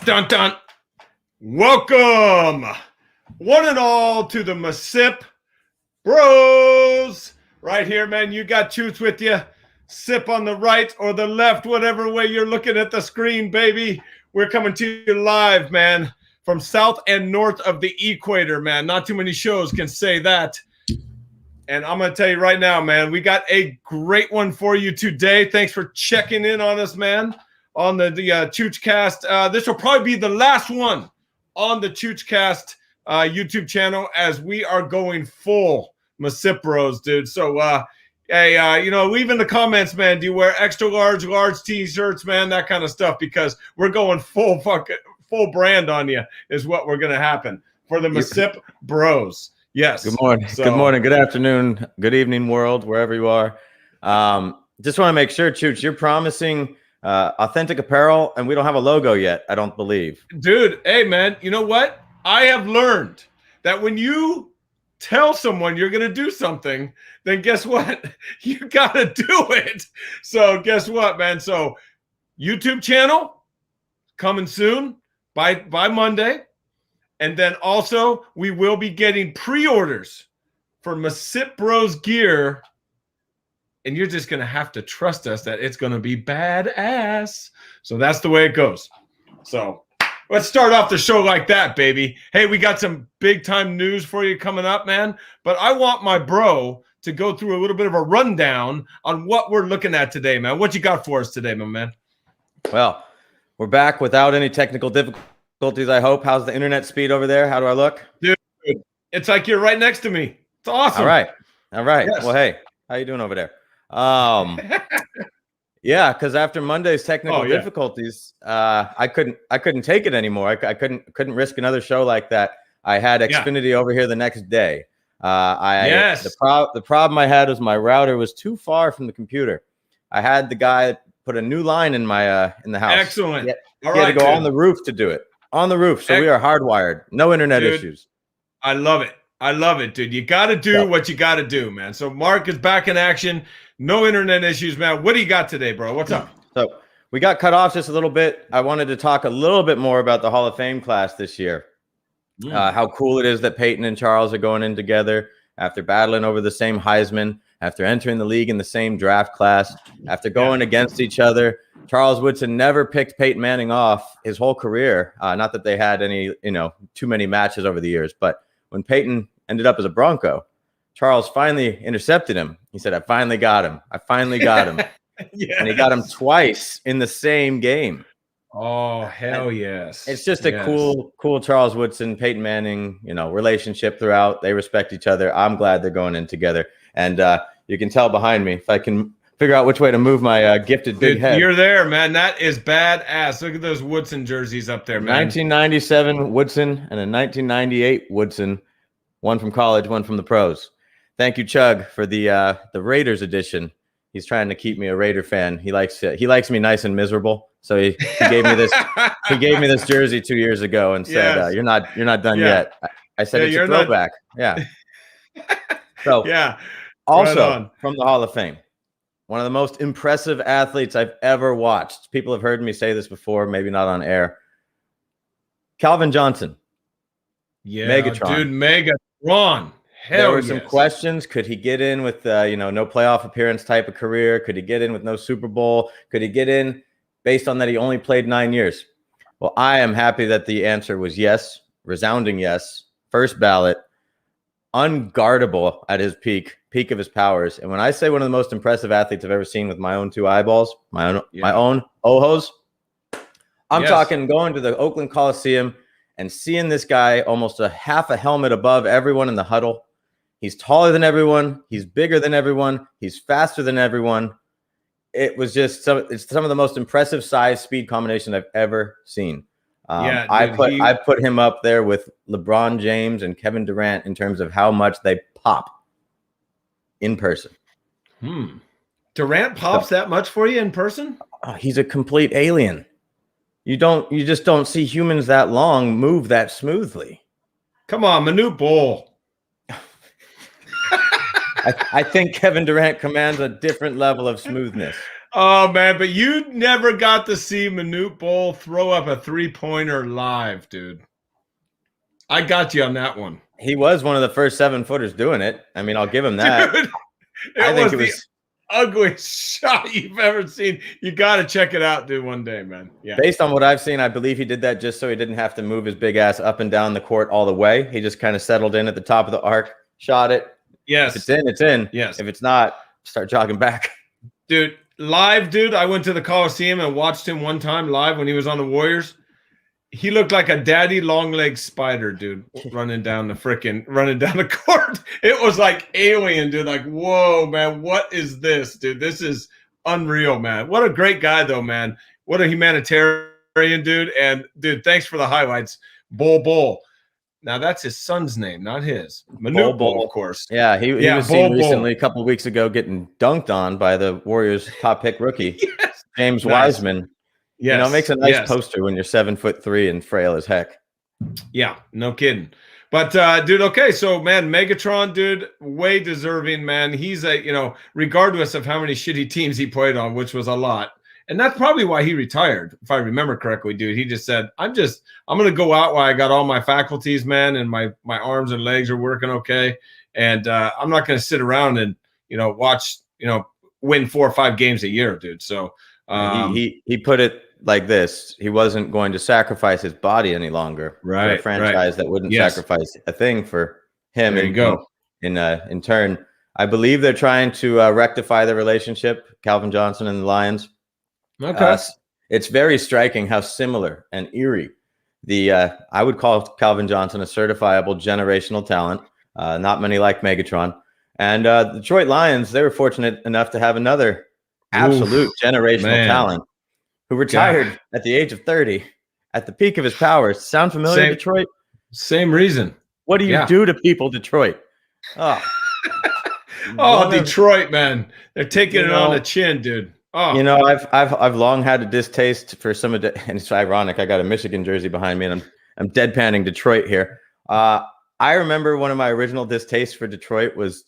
Dun dun. Welcome, one and all, to the MisippBros. Right here, man. You got Choots with you. Sip on the right or the left, whatever way you're looking at the screen, baby. We're coming to you live, man, from south and north of the equator, man. Not too many shows can say that. And I'm going to tell you right now, man, we got a great one for you today. Thanks for checking in on us, man, on the Choochcast. This will probably be the last one on the Choochcast YouTube channel, as we are going full MisippBros, dude. So, hey, leave in the comments, man, do you wear extra large t-shirts, man, that kind of stuff, because we're going full brand on you is what we're going to happen for the MisippBros. Yes. Good morning. Good morning. Good afternoon. Good evening, world, wherever you are. Just want to make sure, Chooch, you're promising authentic apparel, and we don't have a logo yet, I don't believe. Dude, hey, man, you know what? I have learned that when you tell someone you're going to do something, then guess what? You got to do it. So guess what, man? So YouTube channel coming soon by Monday. And then also, we will be getting pre-orders for MisippBros gear. And you're just going to have to trust us that it's going to be badass. So that's the way it goes. So let's start off the show like that, baby. Hey, we got some big-time news for you coming up, man. But I want my bro to go through a little bit of a rundown on what we're looking at today, man. What you got for us today, my man? Well, we're back without any technical difficulties, I hope. How's the internet speed over there? How do I look? Dude, it's like you're right next to me. It's awesome. All right. Yes. Well, hey, how you doing over there? Yeah, because after Monday's technical difficulties, I couldn't take it anymore. I couldn't risk another show like that. I had Xfinity over here the next day. The problem I had was my router was too far from the computer. I had the guy put a new line in my in the house. Excellent. He had to go on the roof to do it. On the roof, so we are hardwired. No internet issues. I love it. I love it, dude. You got to do what you got to do, man. So Mark is back in action. No internet issues, man. What do you got today, bro? What's up? So we got cut off just a little bit. I wanted to talk a little bit more about the Hall of Fame class this year. How cool it is that Peyton and Charles are going in together after battling over the same Heisman, after entering the league in the same draft class, after going against each other. Charles Woodson never picked Peyton Manning off his whole career. Not that they had any, too many matches over the years, but when Peyton ended up as a Bronco, Charles finally intercepted him. He said, I finally got him. Yes. And he got him twice in the same game. Oh, hell yes. It's just a cool Charles Woodson, Peyton Manning, relationship throughout. They respect each other. I'm glad they're going in together. And you can tell behind me, if I can figure out which way to move my gifted big head. You're there, man. That is badass. Look at those Woodson jerseys up there, man. 1997 Woodson and a 1998 Woodson. One from college, one from the pros. Thank you, Chug, for the Raiders edition. He's trying to keep me a Raider fan. He likes me nice and miserable. So he gave me this. He gave me this jersey 2 years ago and said, "You're not done yet." I said, "It's a throwback." Yeah. So also from the Hall of Fame, one of the most impressive athletes I've ever watched. People have heard me say this before, maybe not on air. Calvin Johnson. Yeah, Megatron. Dude, Megatron. There were some questions. Could he get in with no playoff appearance type of career? Could he get in with no Super Bowl? Could he get in based on that he only played 9 years? Well, I am happy that the answer was yes, resounding yes, first ballot, unguardable at his peak of his powers. And when I say one of the most impressive athletes I've ever seen with my own two eyeballs, my own ojos, I'm talking going to the Oakland Coliseum and seeing this guy almost a half a helmet above everyone in the huddle. He's taller than everyone. He's bigger than everyone. He's faster than everyone. It was just some of the most impressive size speed combination I've ever seen. I put him up there with LeBron James and Kevin Durant in terms of how much they pop in person. Durant pops that much for you in person? Oh, he's a complete alien. You just don't see humans that long move that smoothly. Come on, Manute Bol. I think Kevin Durant commands a different level of smoothness. Oh man, but you never got to see Manute Bol throw up a 3-pointer live, dude. I got you on that one. He was one of the first 7-footers doing it. I mean, I'll give him that. Dude, I think it the was ugliest shot you've ever seen. You got to check it out, dude, one day, man. Yeah. based on what I've seen. I believe he did that just so he didn't have to move his big ass up and down the court all the way. He just kind of settled in at the top of the arc, shot it. Yes. If it's in, it's in. Yes. If it's not, start jogging back. Dude, live, dude. I went to the Coliseum and watched him one time live when he was on the Warriors. He looked like a daddy long leg spider, dude, running down the court. It was like alien, dude. Like, whoa, man, what is this, dude? This is unreal, man. What a great guy, though, man. What a humanitarian, dude. And dude, thanks for the highlights. Bol. Now that's his son's name, not his. Manute Bol, of course. Yeah, he was seen recently a couple of weeks ago getting dunked on by the Warriors' top pick rookie, Yes. James Wiseman. Yes. You know, it makes a nice poster when you're 7'3" and frail as heck. Yeah, no kidding. But dude, okay, so man, Megatron, dude, way deserving, man. He's regardless of how many shitty teams he played on, which was a lot. And that's probably why he retired, if I remember correctly, dude. He just said, I'm gonna go out while I got all my faculties, man, and my arms and legs are working okay. And I'm not gonna sit around and watch, win 4 or 5 games a year, dude. So he put it like this: he wasn't going to sacrifice his body any longer for a franchise that wouldn't sacrifice a thing for him. There you go. In turn, I believe they're trying to rectify the relationship, Calvin Johnson and the Lions. Okay. It's very striking how similar and eerie I would call Calvin Johnson a certifiable generational talent. Not many like Megatron. And the Detroit Lions, they were fortunate enough to have another absolute generational talent who retired at the age of 30 at the peak of his powers. Sound familiar, Detroit? Same reason. What do you do to people, Detroit? Oh, Detroit, man. They're taking it on the chin, dude. Oh. I've long had a distaste for some of the, and it's ironic. I got a Michigan jersey behind me, and I'm deadpanning Detroit here. I remember one of my original distastes for Detroit was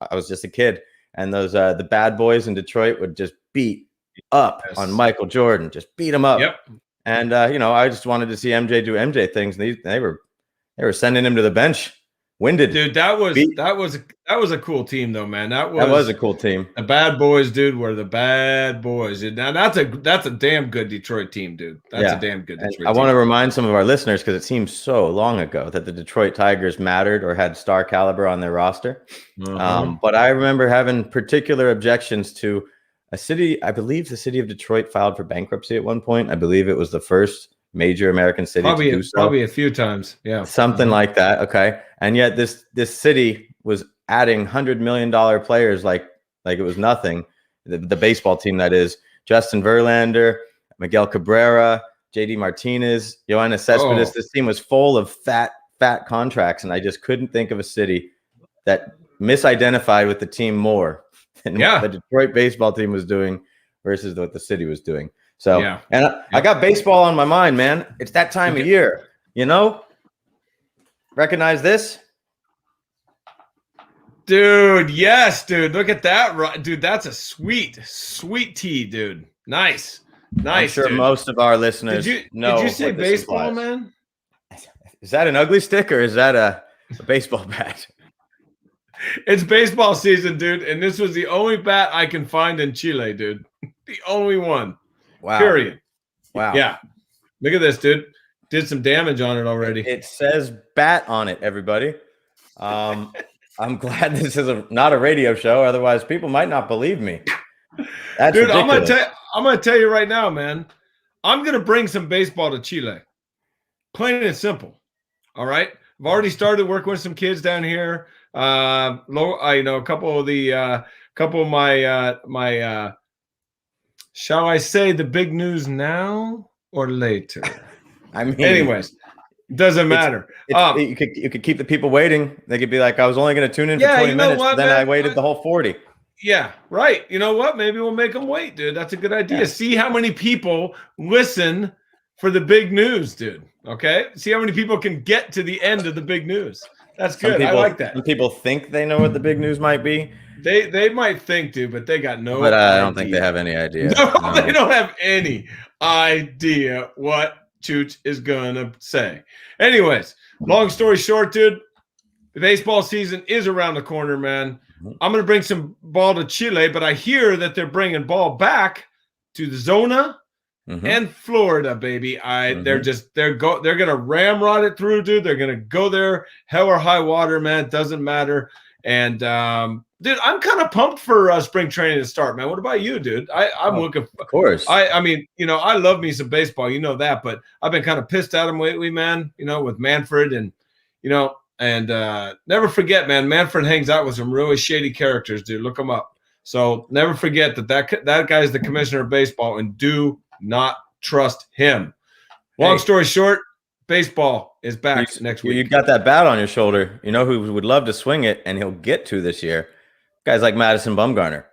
I was just a kid, and those the bad boys in Detroit would just beat up on Michael Jordan, just beat him up. Yep. And I just wanted to see MJ do MJ things. And they were sending him to the bench. Winded, dude. That was a cool team, though, man. That was a cool team. The bad boys, dude, were the bad boys. Now that's a damn good Detroit team, dude. That's a damn good Detroit team. I want to remind some of our listeners, because it seems so long ago, that the Detroit Tigers mattered or had star caliber on their roster. But I remember having particular objections to a city. I believe the city of Detroit filed for bankruptcy at one point. I believe it was the first major American city to do so. Probably a few times. Yeah. Something like that. Okay. And yet this city was adding $100 million players like it was nothing. The baseball team, that is. Justin Verlander, Miguel Cabrera, JD Martinez, Yoenis Cespedes. This team was full of fat contracts, and I just couldn't think of a city that misidentified with the team more than what the Detroit baseball team was doing versus what the city was doing. So, and I got baseball on my mind, man. It's that time of year, Recognize this? Dude, yes, dude. Look at that. Dude, that's a sweet tee, dude. Nice. I'm sure dude. Most of our listeners know. Did you say baseball, man? Is that an ugly stick or is that a baseball bat? It's baseball season, dude. And this was the only bat I can find in Chile, dude. The only one. Wow. Period. Wow. Yeah. Look at this, dude. Did some damage on it already. It says bat on it, everybody. I'm glad this is not a radio show. Otherwise, people might not believe me. That's dude, ridiculous. I'm gonna tell you right now, man. I'm gonna bring some baseball to Chile. Plain and simple. All right. I've already started working with some kids down here. A couple of my shall I say the big news now or later? I mean, anyways, doesn't matter. You could keep the people waiting. They could be like, I was only going to tune in for 20 minutes, but then I waited the whole 40. Yeah, right. You know what? Maybe we'll make them wait, dude. That's a good idea. Yeah. See how many people listen for the big news, dude. Okay? See how many people can get to the end of the big news. That's Some good. I people, like that. some people think they know what the big news might be, They might think, dude, but they got no but I idea. don't think they have any idea. No, they don't have any idea what Chooch is gonna say. Anyways, long story short, dude, the baseball season is around the corner, man. I'm gonna bring some ball to Chile, but I hear that they're bringing ball back to the Zona and Florida, baby. They're gonna ramrod it through, dude. They're gonna go there, hell or high water, man. It doesn't matter. And dude, I'm kind of pumped for spring training to start, man. What about you, dude? I'm looking. Of course. I mean, I love me some baseball, you know that, but I've been kind of pissed at him lately, man. With Manfred and never forget, man. Manfred hangs out with some really shady characters, dude. Look him up. So never forget that guy is the commissioner of baseball, and do not trust him. Long story short, baseball is back next week. You got that bat on your shoulder. You know who would love to swing it, and he'll get to this year? Guys like Madison Bumgarner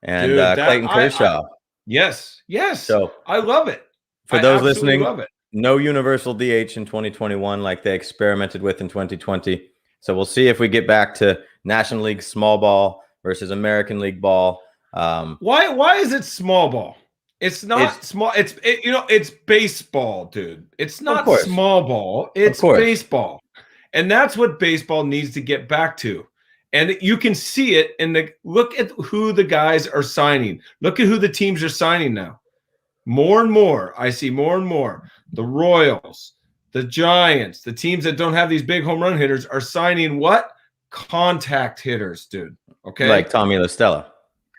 and Clayton Kershaw. Yes. So I love it. For those listening, love it. No universal DH in 2021 like they experimented with in 2020. So we'll see if we get back to National League small ball versus American League ball. Why is it small ball? It's not small. It's baseball, dude. It's not small ball. It's baseball. And that's what baseball needs to get back to. And you can see it look at who the guys are signing. Look at who the teams are signing now. More and more. I see more and more. The Royals, the Giants, the teams that don't have these big home run hitters are signing what? Contact hitters, dude. Okay. Like Tommy LaStella.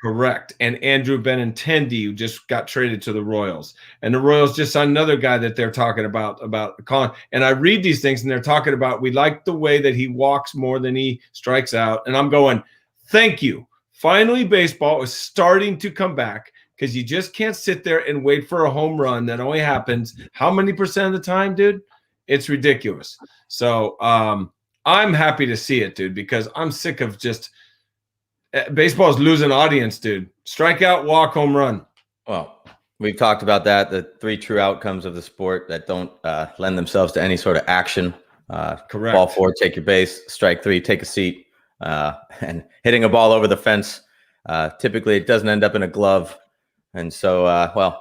Correct. And Andrew Benintendi, who just got traded to the Royals. And the Royals just signed another guy that they're talking about Colin. And I read these things and they're talking about, we like the way that he walks more than he strikes out. And I'm going, thank you. Finally, baseball is starting to come back, because you just can't sit there and wait for a home run that only happens how many percent of the time, dude? It's ridiculous. So I'm happy to see it, dude, because I'm sick of just baseball is losing audience, dude. Strikeout, walk, home run. Well, we've talked about that, the three true outcomes of the sport that don't lend themselves to any sort of action. Correct. Ball four, take your base. Strike three, take a seat. And hitting a ball over the fence, typically it doesn't end up in a glove. And so,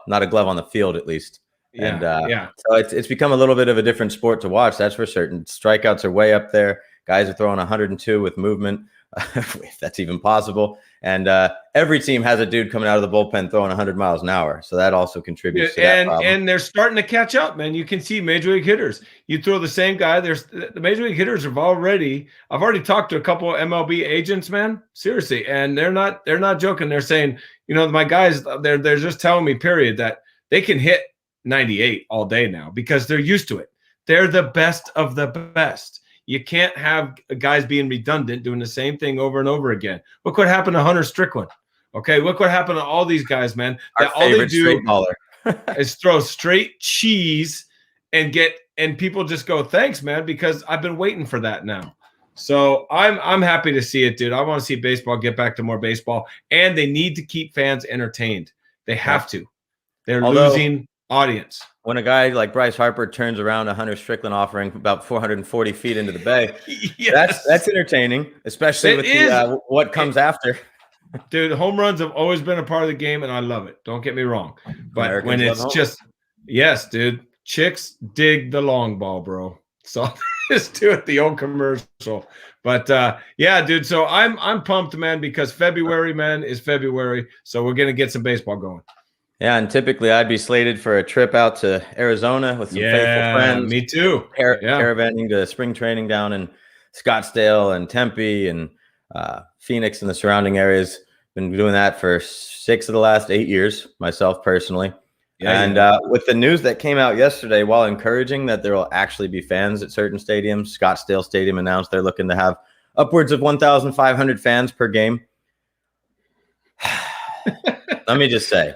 not a glove on the field, at least. Yeah. So it's become a little bit of a different sport to watch. That's for certain. Strikeouts are way up there. Guys are throwing 102 with movement, if that's even possible. And every team has a dude coming out of the bullpen throwing 100 miles an hour. So that also contributes to that problem. And they're starting to catch up, man. You can see major league hitters. You throw the same guy. The major league hitters I've already talked to a couple of MLB agents, man. Seriously. And they're not joking. They're saying, my guys, they're just telling me, period, that they can hit 98 all day now because they're used to it. They're the best of the best. You can't have guys being redundant, doing the same thing over and over again. Look what happened to Hunter Strickland. Okay, look what happened to all these guys, man. Our all they do baller. is throw straight cheese and people just go, thanks, man, because I've been waiting for that now. So I'm happy to see it, dude. I want to see baseball get back to more baseball, and they need to keep fans entertained. They have to. They're losing audience. When a guy like Bryce Harper turns around a Hunter Strickland offering about 440 feet into the bay, yes. that's entertaining, especially with what comes after. Dude, home runs have always been a part of the game, and I love it. Don't get me wrong. But Americans when it's just yes, dude, chicks dig the long ball, bro. So just do it, the old commercial. But yeah, dude. So I'm pumped, man, because February, man, is February. So we're gonna get some baseball going. Yeah, and typically I'd be slated for a trip out to Arizona with some faithful friends. Me too. Caravanning to spring training down in Scottsdale and Tempe and Phoenix and the surrounding areas. Been doing that for 6 of the last 8 years, myself personally. With the news that came out yesterday, while encouraging that there will actually be fans at certain stadiums, Scottsdale Stadium announced they're looking to have upwards of 1,500 fans per game. Let me just say,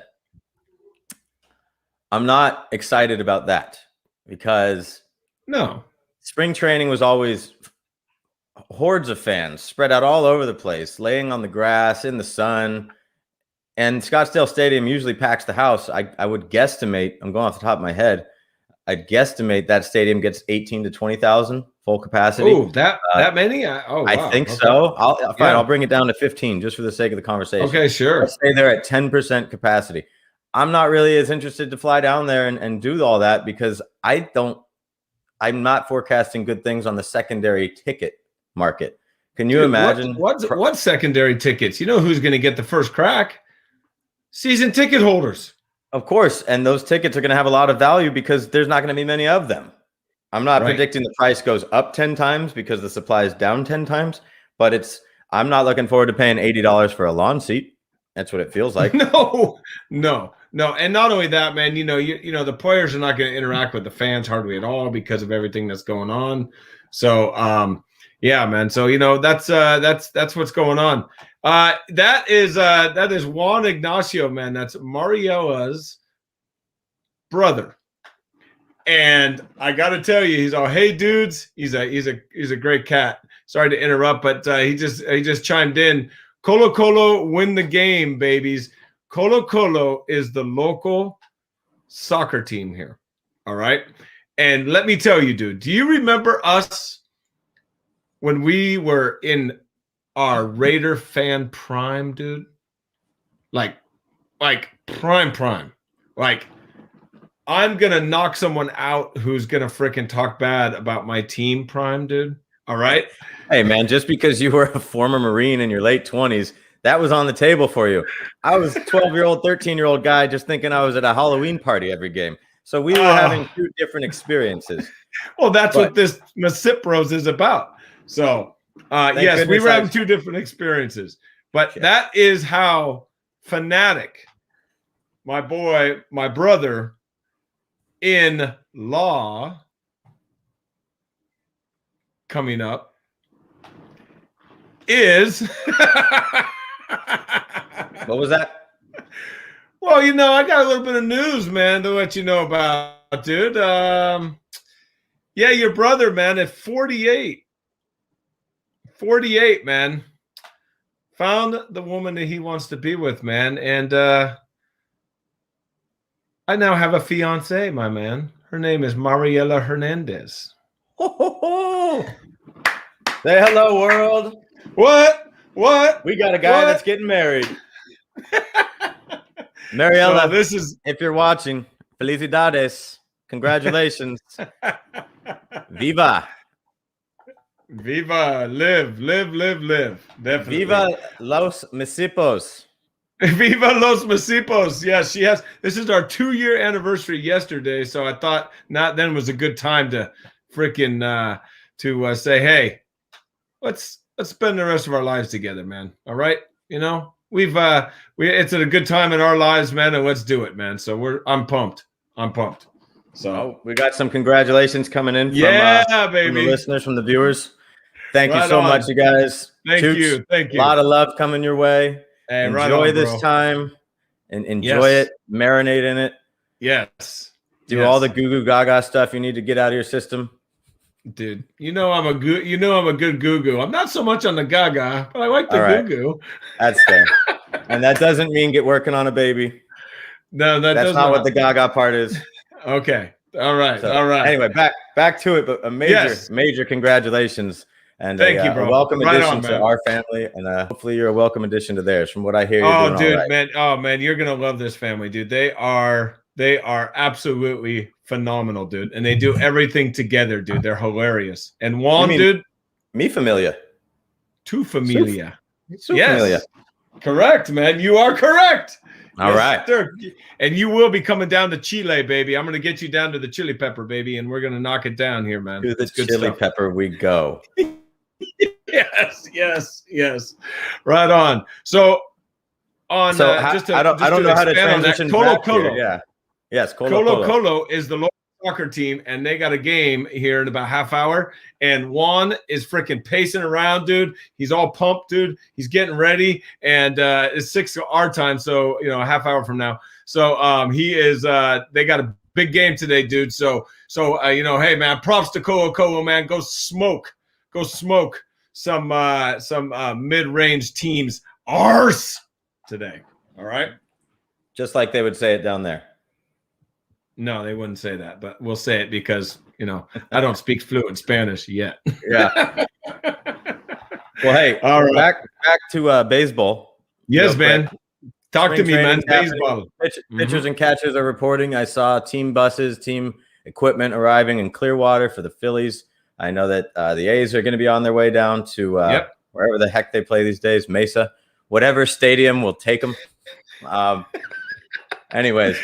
I'm not excited about that because spring training was always hordes of fans spread out all over the place, laying on the grass in the sun. And Scottsdale Stadium usually packs the house. I would guesstimate, I'm going off the top of my head, I'd guesstimate that stadium gets 18 to 20,000 full capacity. Oh, that many? Oh, I wow. think Okay. so. Fine. Yeah. I'll bring it down to 15 just for the sake of the conversation. Okay, sure. Let's say they're at 10% capacity. I'm not really as interested to fly down there and do all that because I'm not forecasting good things on the secondary ticket market. Can you imagine? What secondary tickets? You know who's going to get the first crack? Season ticket holders. Of course. And those tickets are going to have a lot of value because there's not going to be many of them. I'm not predicting the price goes up 10 times because the supply is down 10 times, but I'm not looking forward to paying $80 for a lawn seat. That's what it feels like. No. And not only that, man, you know, the players are not going to interact with the fans hardly at all because of everything that's going on. So, yeah, man. So, you know, that's what's going on. That is Juan Ignacio, man. That's Mariella's brother. And I got to tell you, he's all, hey dudes, he's a great cat. Sorry to interrupt, but he just chimed in. Colo Colo win the game, babies. Colo Colo is the local soccer team here. All right. And let me tell you, dude, do you remember us when we were in our Raider fan prime, dude? Like prime. Like, I'm going to knock someone out who's going to freaking talk bad about my team prime, dude. All right. Hey, man, just because you were a former Marine in your late 20s, that was on the table for you. I was a 12-year-old, 13-year-old guy just thinking I was at a Halloween party every game. So we were having two different experiences. Well, that's what this MisippBros is about. So, yes, we were having two different experiences. But that is how fanatic my brother in law coming up is what was that? Well, you know, I got a little bit of news, man, to let you know about, dude. Yeah, your brother, man, at 48, man, found the woman that he wants to be with, man, and I now have a fiance, my man. Her name is Mariela Hernandez. Say hello, world. What? We got a guy that's getting married. Mariela, if you're watching, felicidades. Congratulations. Viva. Live. Definitely. Viva los Misippos. Viva los Misippos. Yes, she has. This is our 2-year anniversary yesterday, so I thought not then was a good time to freaking to say, hey, let's spend the rest of our lives together, man. All right, you know, it's at a good time in our lives, man, and let's do it, man. So I'm pumped. So we got some congratulations coming in from, baby, from the listeners, from the viewers. Thank you so much, you guys. Thank you. A lot of love coming your way. Hey, enjoy this time and enjoy it. Marinate in it. Yes. Do all the goo goo gaga stuff you need to get out of your system. Dude, you know I'm a good goo goo. I'm not so much on the gaga, but I like the goo goo. That's fair. And that doesn't mean get working on a baby. No, that's not what the gaga part is. Okay. All right. Anyway, back to it, but a major congratulations. And thank you, bro. A welcome addition to our family, and hopefully you're a welcome addition to theirs. From what I hear, you're doing all right. Man. Oh, man, you're gonna love this family, dude. They are absolutely phenomenal, dude, and they do everything together, dude. They're hilarious. And Juan, dude, mi familia, tu familia, su familia. Correct, man. You are correct. All right. Sir. And you will be coming down to Chile, baby. I'm going to get you down to the chili pepper, baby, and we're going to knock it down here, man. To the chili pepper we go. Yes. Right on. So I don't know how to transition back here. Yeah. Yes, Colo Colo is the local soccer team, and they got a game here in about half hour. And Juan is freaking pacing around, dude. He's all pumped, dude. He's getting ready, and it's 6 our time, so you know, a half hour from now. So he is. They got a big game today, dude. So you know, hey man, props to Colo Colo, man. Go smoke some mid-range teams arse today. All right, just like they would say it down there. No, they wouldn't say that, but we'll say it because I don't speak fluent Spanish yet. Yeah. Well, hey, all right. Back to baseball. Yes, man. Talk to me, man. Baseball. Pitchers and catchers are reporting. I saw team buses, team equipment arriving in Clearwater for the Phillies. I know that the A's are going to be on their way down to wherever the heck they play these days, Mesa, whatever stadium will take them. Anyways,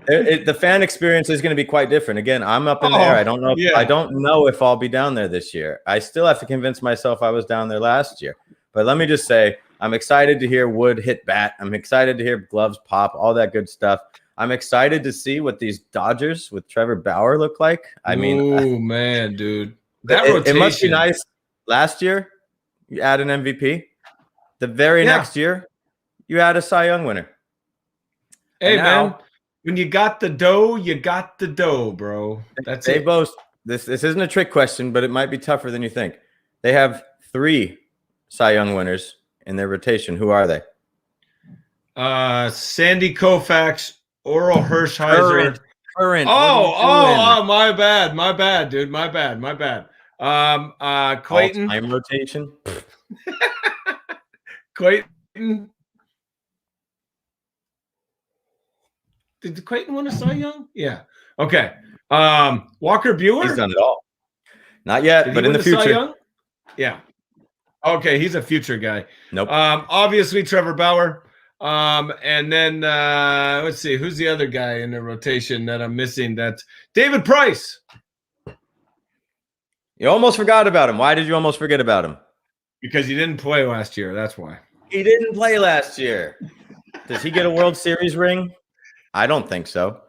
the fan experience is going to be quite different. Again, I'm up in there. I don't know. I don't know if I'll be down there this year. I still have to convince myself I was down there last year. But let me just say, I'm excited to hear Wood hit bat. I'm excited to hear gloves pop, all that good stuff. I'm excited to see what these Dodgers with Trevor Bauer look like. I mean, oh man, dude, that rotation. It must be nice. Last year, you add an MVP. The very next year, you add a Cy Young winner. Hey, man, when you got the dough, you got the dough, bro. That's it. Boast. This isn't a trick question, but it might be tougher than you think. They have 3 Cy Young winners in their rotation. Who are they? Sandy Koufax, Oral Hershiser. Current. Oh, my bad, dude. My bad. Clayton. All-time rotation. Clayton. Did Clayton win a Cy Young? Yeah. Okay. Walker Buehler. He's done it all. Not yet, but in the future. Yeah. Okay, he's a future guy. Nope. Obviously Trevor Bauer. And then let's see, who's the other guy in the rotation that I'm missing? That's David Price. You almost forgot about him. Why did you almost forget about him? Because he didn't play last year. That's why. He didn't play last year. Does he get a World Series ring? I don't think so.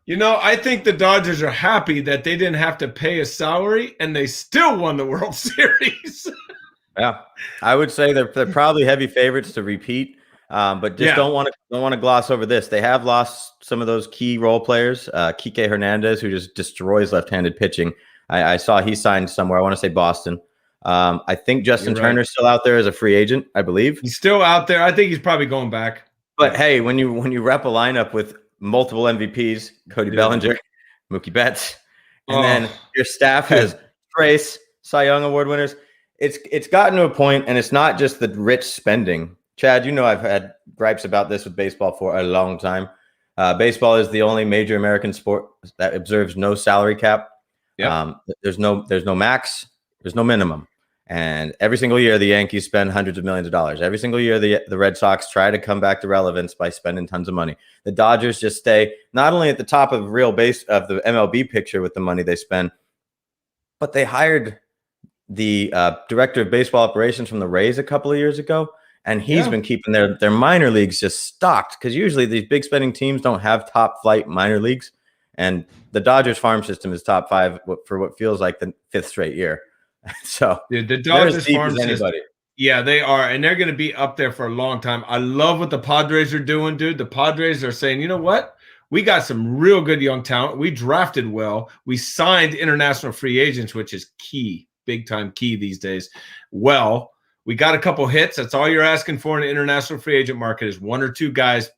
I think the Dodgers are happy that they didn't have to pay a salary and they still won the World Series. Yeah, I would say they're probably heavy favorites to repeat, but just don't want to gloss over this. They have lost some of those key role players. Kike Hernandez, who just destroys left-handed pitching. I saw he signed somewhere. I want to say Boston. I think Justin Turner's still out there as a free agent, I believe. He's still out there. I think he's probably going back. But hey, when you rep a lineup with multiple MVPs, Cody Bellinger, Mookie Betts, and then your staff has Trace, Cy Young Award winners, it's gotten to a point, and it's not just the rich spending. Chad, I've had gripes about this with baseball for a long time. Baseball is the only major American sport that observes no salary cap. Yeah. There's no max, there's no minimum. And every single year, the Yankees spend hundreds of millions of dollars. Every single year, the Red Sox try to come back to relevance by spending tons of money. The Dodgers just stay not only at the top of the MLB picture with the money they spend, but they hired the director of baseball operations from the Rays a couple of years ago, and he's been keeping their minor leagues just stocked, because usually these big spending teams don't have top flight minor leagues, and the Dodgers farm system is top 5 for what feels like the 5th straight year. So dude, the Dodgers farm system, yeah, they are, and they're going to be up there for a long time. I love what the Padres are doing, dude. The Padres are saying, you know what? We got some real good young talent. We drafted well. We signed international free agents, which is key, big time key these days. Well, we got a couple hits. That's all you're asking for in the international free agent market is 1 or 2 guys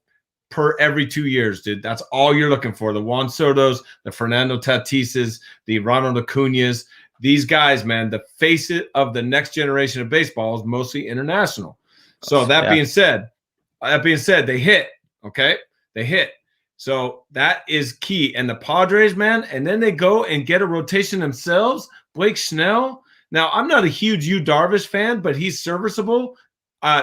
per every 2 years, dude. That's all you're looking for. The Juan Sotos, the Fernando Tatises, the Ronald Acuñas. These guys, man, the face of the next generation of baseball is mostly international. So that being said, they hit. Okay, they hit. So that is key. And the Padres, man, and then they go and get a rotation themselves. Blake Snell. Now, I'm not a huge Yu Darvish fan, but he's serviceable.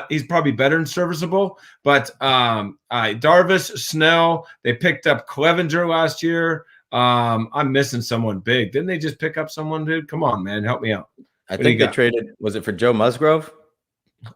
He's probably better than serviceable. But Darvish, Snell, they picked up Clevenger last year. I'm missing someone big. Didn't they just pick up someone, dude? Come on, man. Help me out. I think they traded, was it for Joe Musgrove?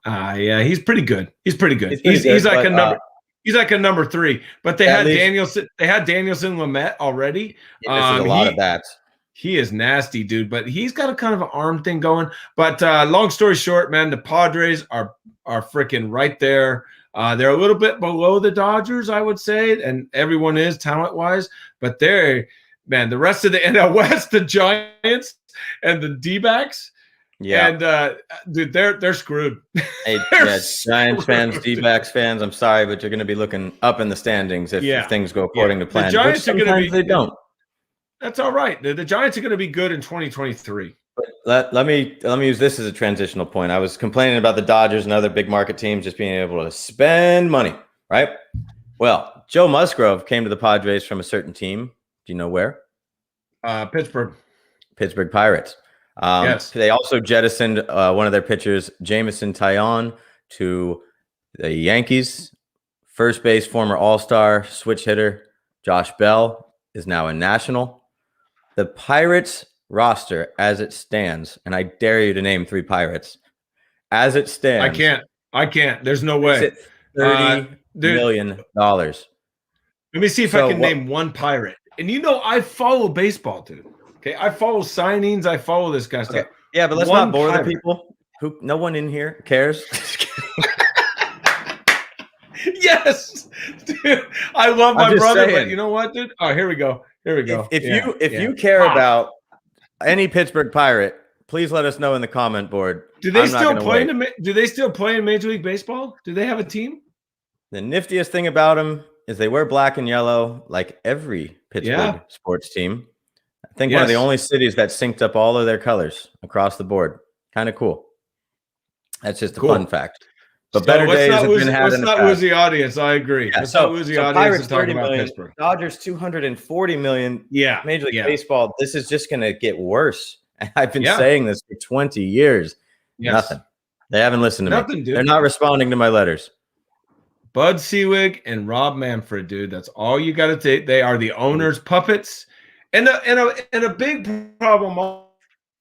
Yeah, he's pretty good. He's pretty good. He's like a number. He's like a number 3. But they had Danielson. They had Danielson Lamet already. He misses a lot of bats. He is nasty, dude. But he's got a kind of an arm thing going. But long story short, man, the Padres are freaking right there. They're a little bit below the Dodgers, I would say, and everyone is talent-wise. But the rest of the NL West, the Giants and the D-backs, and dude, they're screwed. Hey, Giants fans, D-backs fans, I'm sorry, but you're going to be looking up in the standings if things go according to plan. The Giants are going to be. They don't. That's all right. The Giants are going to be good in 2023. Let me use this as a transitional point. I was complaining about the Dodgers and other big market teams just being able to spend money, right? Well, Joe Musgrove came to the Padres from a certain team. Do you know where? Pittsburgh Pirates. Yes. They also jettisoned one of their pitchers, Jameson Taillon, to the Yankees. First base, former All-Star switch hitter Josh Bell is now a National. The Pirates roster as it stands, and I dare you to name 3 Pirates. As it stands, I can't. There's no way. $30 million. Let me see if I can name one Pirate. And I follow baseball, dude. Okay, I follow signings. I follow this kind of stuff. Yeah, but let's not bore the people. No one in here cares. Yes, dude. I love my brother, but you know what, dude? Oh, here we go. If you care about any Pittsburgh Pirate, please let us know in the comment board. Do they still play in Major League Baseball? Do they have a team? The niftiest thing about them is they wear black and yellow like every Pittsburgh sports team. I think one of the only cities that synced up all of their colors across the board. Kind of cool. That's just a fun fact. But better days have been had in the past. Let's not lose the audience. I agree. Let's not lose the audience Pirates and talk about Pittsburgh. Dodgers $240 million. Yeah. Major League Baseball. This is just going to get worse. I've been saying this for 20 years. Yes. Nothing. They haven't listened to me. Dude. They're not responding to my letters. Bud Selig and Rob Manfred, dude. That's all you got to take. They are the owner's puppets. And a big problem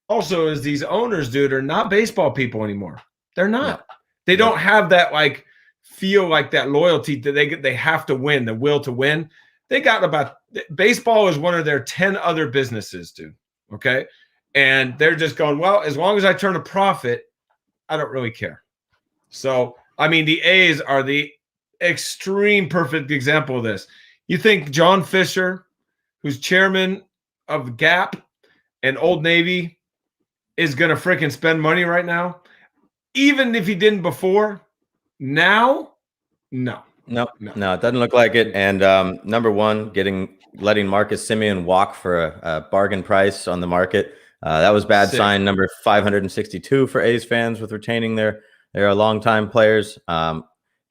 also is these owners, dude, are not baseball people anymore. They're not. No. They don't have that feel like that loyalty that they have to win, the will to win. They got baseball is one of their 10 other businesses, dude. Okay. And they're just going, well, as long as I turn a profit, I don't really care. So, I mean, the A's are the extreme perfect example of this. You think John Fisher, who's chairman of Gap and Old Navy, is going to freaking spend money right now? Even if he didn't before, now, no, it doesn't look like it. And number one, letting Marcus Semien walk for a bargain price on the market. That was bad sign number 562 for A's fans with retaining their longtime players.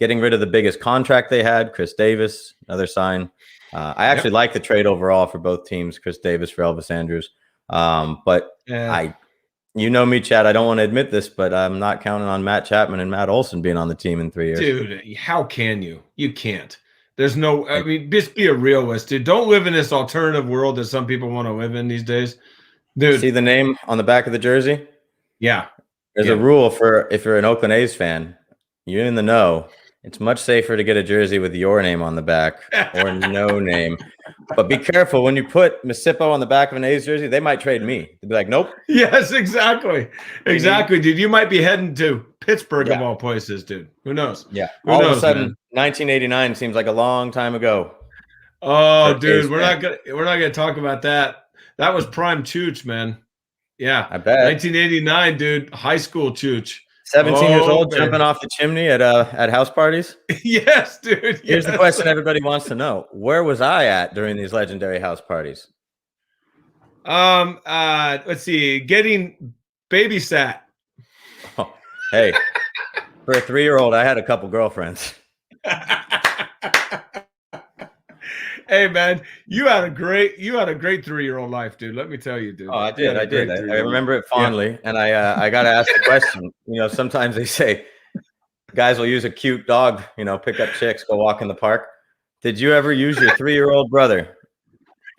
Getting rid of the biggest contract they had, Chris Davis, another sign. I actually like the trade overall for both teams, Chris Davis for Elvis Andrus. You know me, Chad. I don't want to admit this, but I'm not counting on Matt Chapman and Matt Olson being on the team in 3 years. Dude, how can you? You can't. There's no – I mean, just be a realist, dude. Don't live in this alternative world that some people want to live in these days. Dude. See the name on the back of the jersey? Yeah. There's a rule for if you're an Oakland A's fan, you're in the know. It's much safer to get a jersey with your name on the back or no name. But be careful when you put Misippo on the back of an A's jersey, they might trade me. They'd be like, nope. Yes, exactly. Exactly, dude. You might be heading to Pittsburgh of all places, dude. Who knows? Yeah. All of a sudden, 1989 seems like a long time ago. Oh, dude, we're not gonna talk about that. That was prime Chooch, man. Yeah. I bet. 1989, dude. High school Chooch. 17 years old, jumping off the chimney at house parties? Yes, dude. Here's the question everybody wants to know. Where was I at during these legendary house parties? Let's see. Getting babysat. Oh, hey, for a 3-year-old, I had a couple girlfriends. Hey, man, you had a great 3-year-old life, dude. Let me tell you, dude. Oh, I did. I remember it fondly, and I got to ask the question. Sometimes they say guys will use a cute dog, pick up chicks, go walk in the park. Did you ever use your 3-year-old brother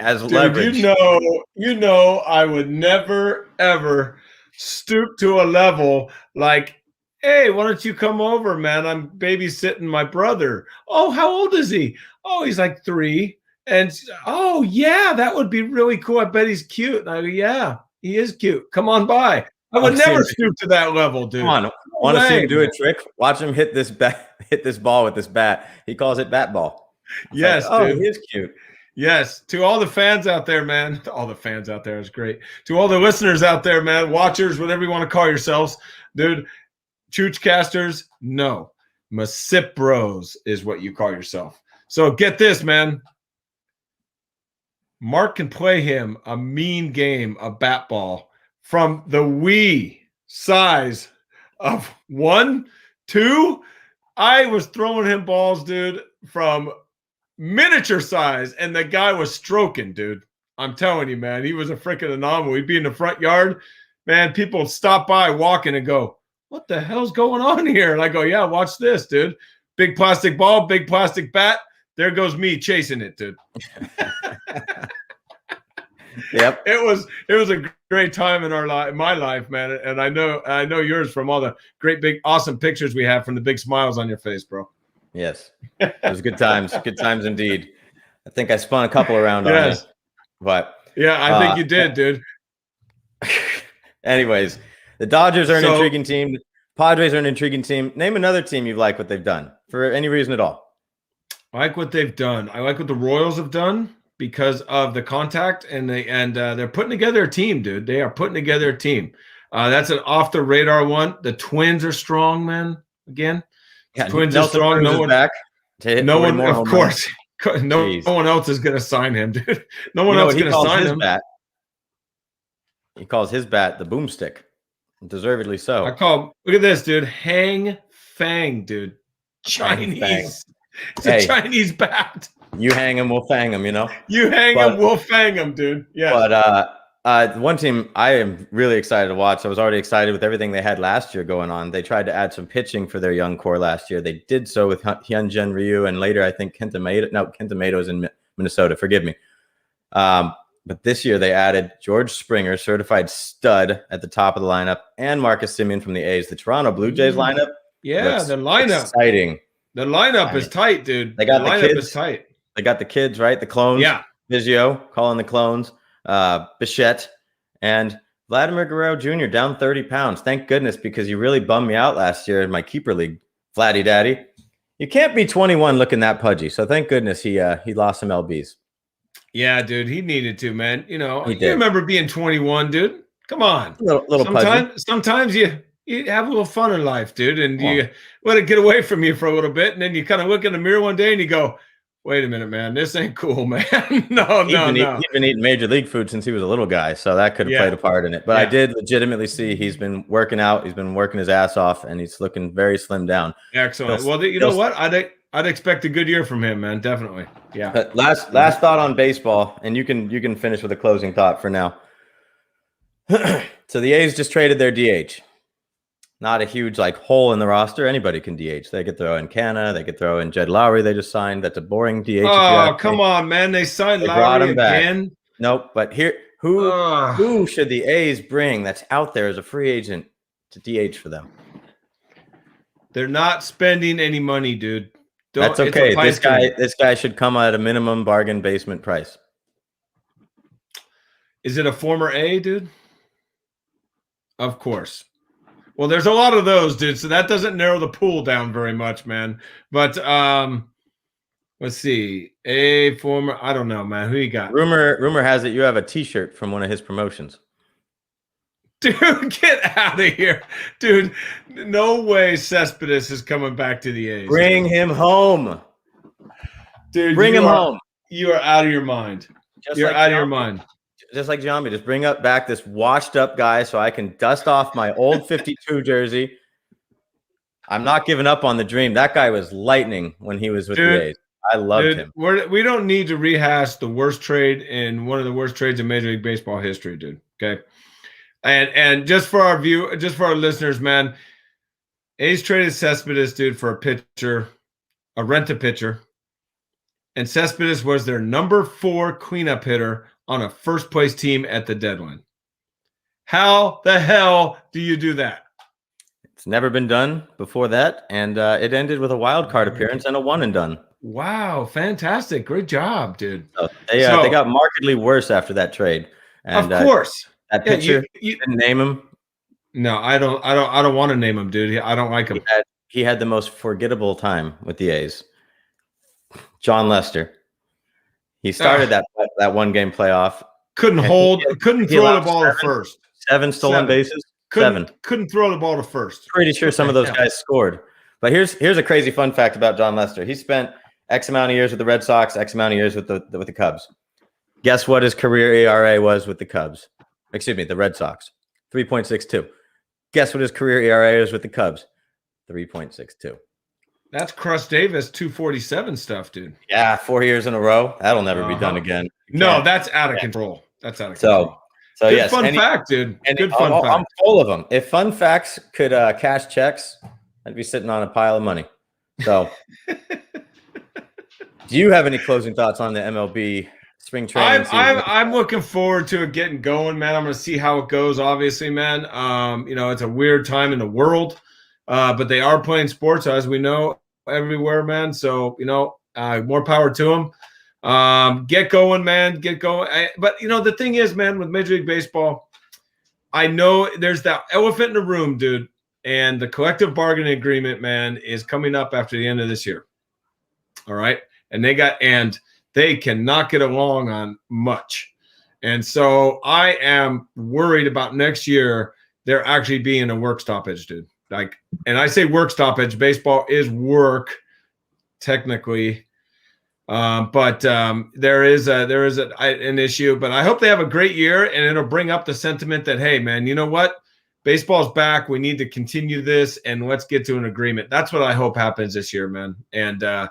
as leverage? I would never ever stoop to a level like, hey, why don't you come over, man? I'm babysitting my brother. Oh, how old is he? Oh, he's like 3. And oh, yeah, that would be really cool. I bet he's cute. And I go, yeah, he is cute. Come on by. I would never stoop to that level, dude. Come on. Want to see him do a trick? Watch him hit this ball with this bat. He calls it bat ball. Yes, like, dude. He is cute. Yes. To all the fans out there, man. All the fans out there is great. To all the listeners out there, man, watchers, whatever you want to call yourselves, dude. Choochcasters, no. MisippBros is what you call yourself. So get this, man. Marc can play him a mean game of bat ball from the wee size of 1, 2. I was throwing him balls, dude, from miniature size, and the guy was stroking, dude. I'm telling you, man, he was a freaking anomaly. He'd be in the front yard, man. People stop by walking and go, "What the hell's going on here?" And I go, "Yeah, watch this, dude. Big plastic ball, big plastic bat. There goes me chasing it, dude." Yep. It was a great time in my life, man. And I know yours from all the great, big, awesome pictures we have from the big smiles on your face, bro. Yes. It was good times. Good times indeed. I think I spun a couple around on you. But yeah, I think you did, dude. Anyways, the Dodgers are an intriguing team. The Padres are an intriguing team. Name another team you like what they've done for any reason at all. I like what they've done. I like what the Royals have done because of the contact, and they're putting together a team, dude. They are putting together a team. That's an off the radar one. The Twins are strong, man. Again, yeah, Twins are strong. No one back. No one, of course. No one else is going to sign him, dude. No one else is going to sign him. He calls his bat the boomstick. Deservedly so. Look at this, dude. Hang Fang, dude. Chinese. It's a Chinese bat. You hang him, we'll fang him, you know? You hang him, we'll fang him, dude. Yeah. But one team I am really excited to watch. I was already excited with everything they had last year going on. They tried to add some pitching for their young core last year. They did so with Hyunjin Ryu, and later I think Kenta Maeda is in Minnesota. Forgive me. But this year they added George Springer, certified stud at the top of the lineup, and Marcus Semien from the A's. The Toronto Blue Jays lineup. Yeah, the lineup. Exciting. The lineup is tight, dude. They got the lineup is tight. They got the kids, right? The clones. Yeah. Vizio calling the clones. Bichette and Vladimir Guerrero Jr. down 30 pounds. Thank goodness, because he really bummed me out last year in my keeper league. Vladdy Daddy. You can't be 21 looking that pudgy. So thank goodness he lost some LBs. Yeah, dude, he needed to, man. You know, you remember being 21, dude. Come on. Sometimes you have a little fun in life, dude, and you let it get away from you for a little bit, and then you kind of look in the mirror one day and you go, "Wait a minute, man, this ain't cool, man." No. He's been eating major league food since he was a little guy, so that could have played a part in it. But I did legitimately see he's been working out. He's been working his ass off, and he's looking very slimmed down. Excellent. Well, you know what? I'd expect a good year from him, man. Definitely. Yeah. But last thought on baseball, and you can finish with a closing thought for now. So the A's just traded their DH. Not a huge hole in the roster. Anybody can DH. They could throw in Canna. They could throw in Jed Lowry. They just signed. That's a boring DH. Oh, come on, man. They signed Lowry again. Nope. But here, who should the A's bring that's out there as a free agent to DH for them? They're not spending any money, dude. That's okay. This guy should come at a minimum bargain basement price. Is it a former A, dude? Of course. Well, there's a lot of those, dude, so that doesn't narrow the pool down very much, man. But let's see. A former, I don't know, man. Who you got? Rumor has it you have a T-shirt from one of his promotions. Dude, get out of here. Dude, no way Cespedes is coming back to the A's. Bring him home. Dude, bring him home. You are out of your mind. You're out of your mind. Just like Giambi, just bring back this washed up guy so I can dust off my old 52 jersey. I'm not giving up on the dream. That guy was lightning when he was with the A's. I loved him. We don't need to rehash the worst trade in one of the worst trades in Major League Baseball history, dude. Okay. And just for our listeners, man, A's traded Cespedes, dude, for a rent-a-pitcher. And Cespedes was their number 4 cleanup hitter on a first-place team at the deadline. How the hell do you do that? It's never been done before that, and it ended with a wild card appearance and a one-and-done. Wow, fantastic. Great job, dude. So they got markedly worse after that trade. And, of course. That pitcher, you didn't name him? No, I don't want to name him, dude. I don't like him. He had the most forgettable time with the A's. John Lester. He started that one game playoff. Couldn't throw the ball to first. 7 stolen bases. Couldn't throw the ball to first. Pretty sure some of those guys scored. But here's a crazy fun fact about John Lester. He spent X amount of years with the Red Sox, X amount of years with the Cubs. Guess what his career ERA was with the Cubs? Excuse me, the Red Sox. 3.62. Guess what his career ERA is with the Cubs? 3.62. That's Crust Davis 247 stuff, dude. Yeah, 4 years in a row. That'll never be done again. No, that's out of control. That's out of control. So good yes, fun fact, dude. Good fun fact. I'm full of them. If fun facts could cash checks, I'd be sitting on a pile of money. So, do you have any closing thoughts on the MLB spring training season? I'm looking forward to it getting going, man. I'm going to see how it goes. Obviously, man. It's a weird time in the world, but they are playing sports, as we know, everywhere, man. So more power to them. Get going, man. Get going. But the thing is, man, with Major League Baseball, I know there's that elephant in the room, dude. And the collective bargaining agreement, man, is coming up after the end of this year. All right. And they cannot get along on much. And so I am worried about next year there actually being a work stoppage, dude. And I say work stoppage, baseball is work technically. But there is an issue, but I hope they have a great year, and it'll bring up the sentiment that, hey, man, you know what? Baseball's back. We need to continue this, and let's get to an agreement. That's what I hope happens this year, man. And I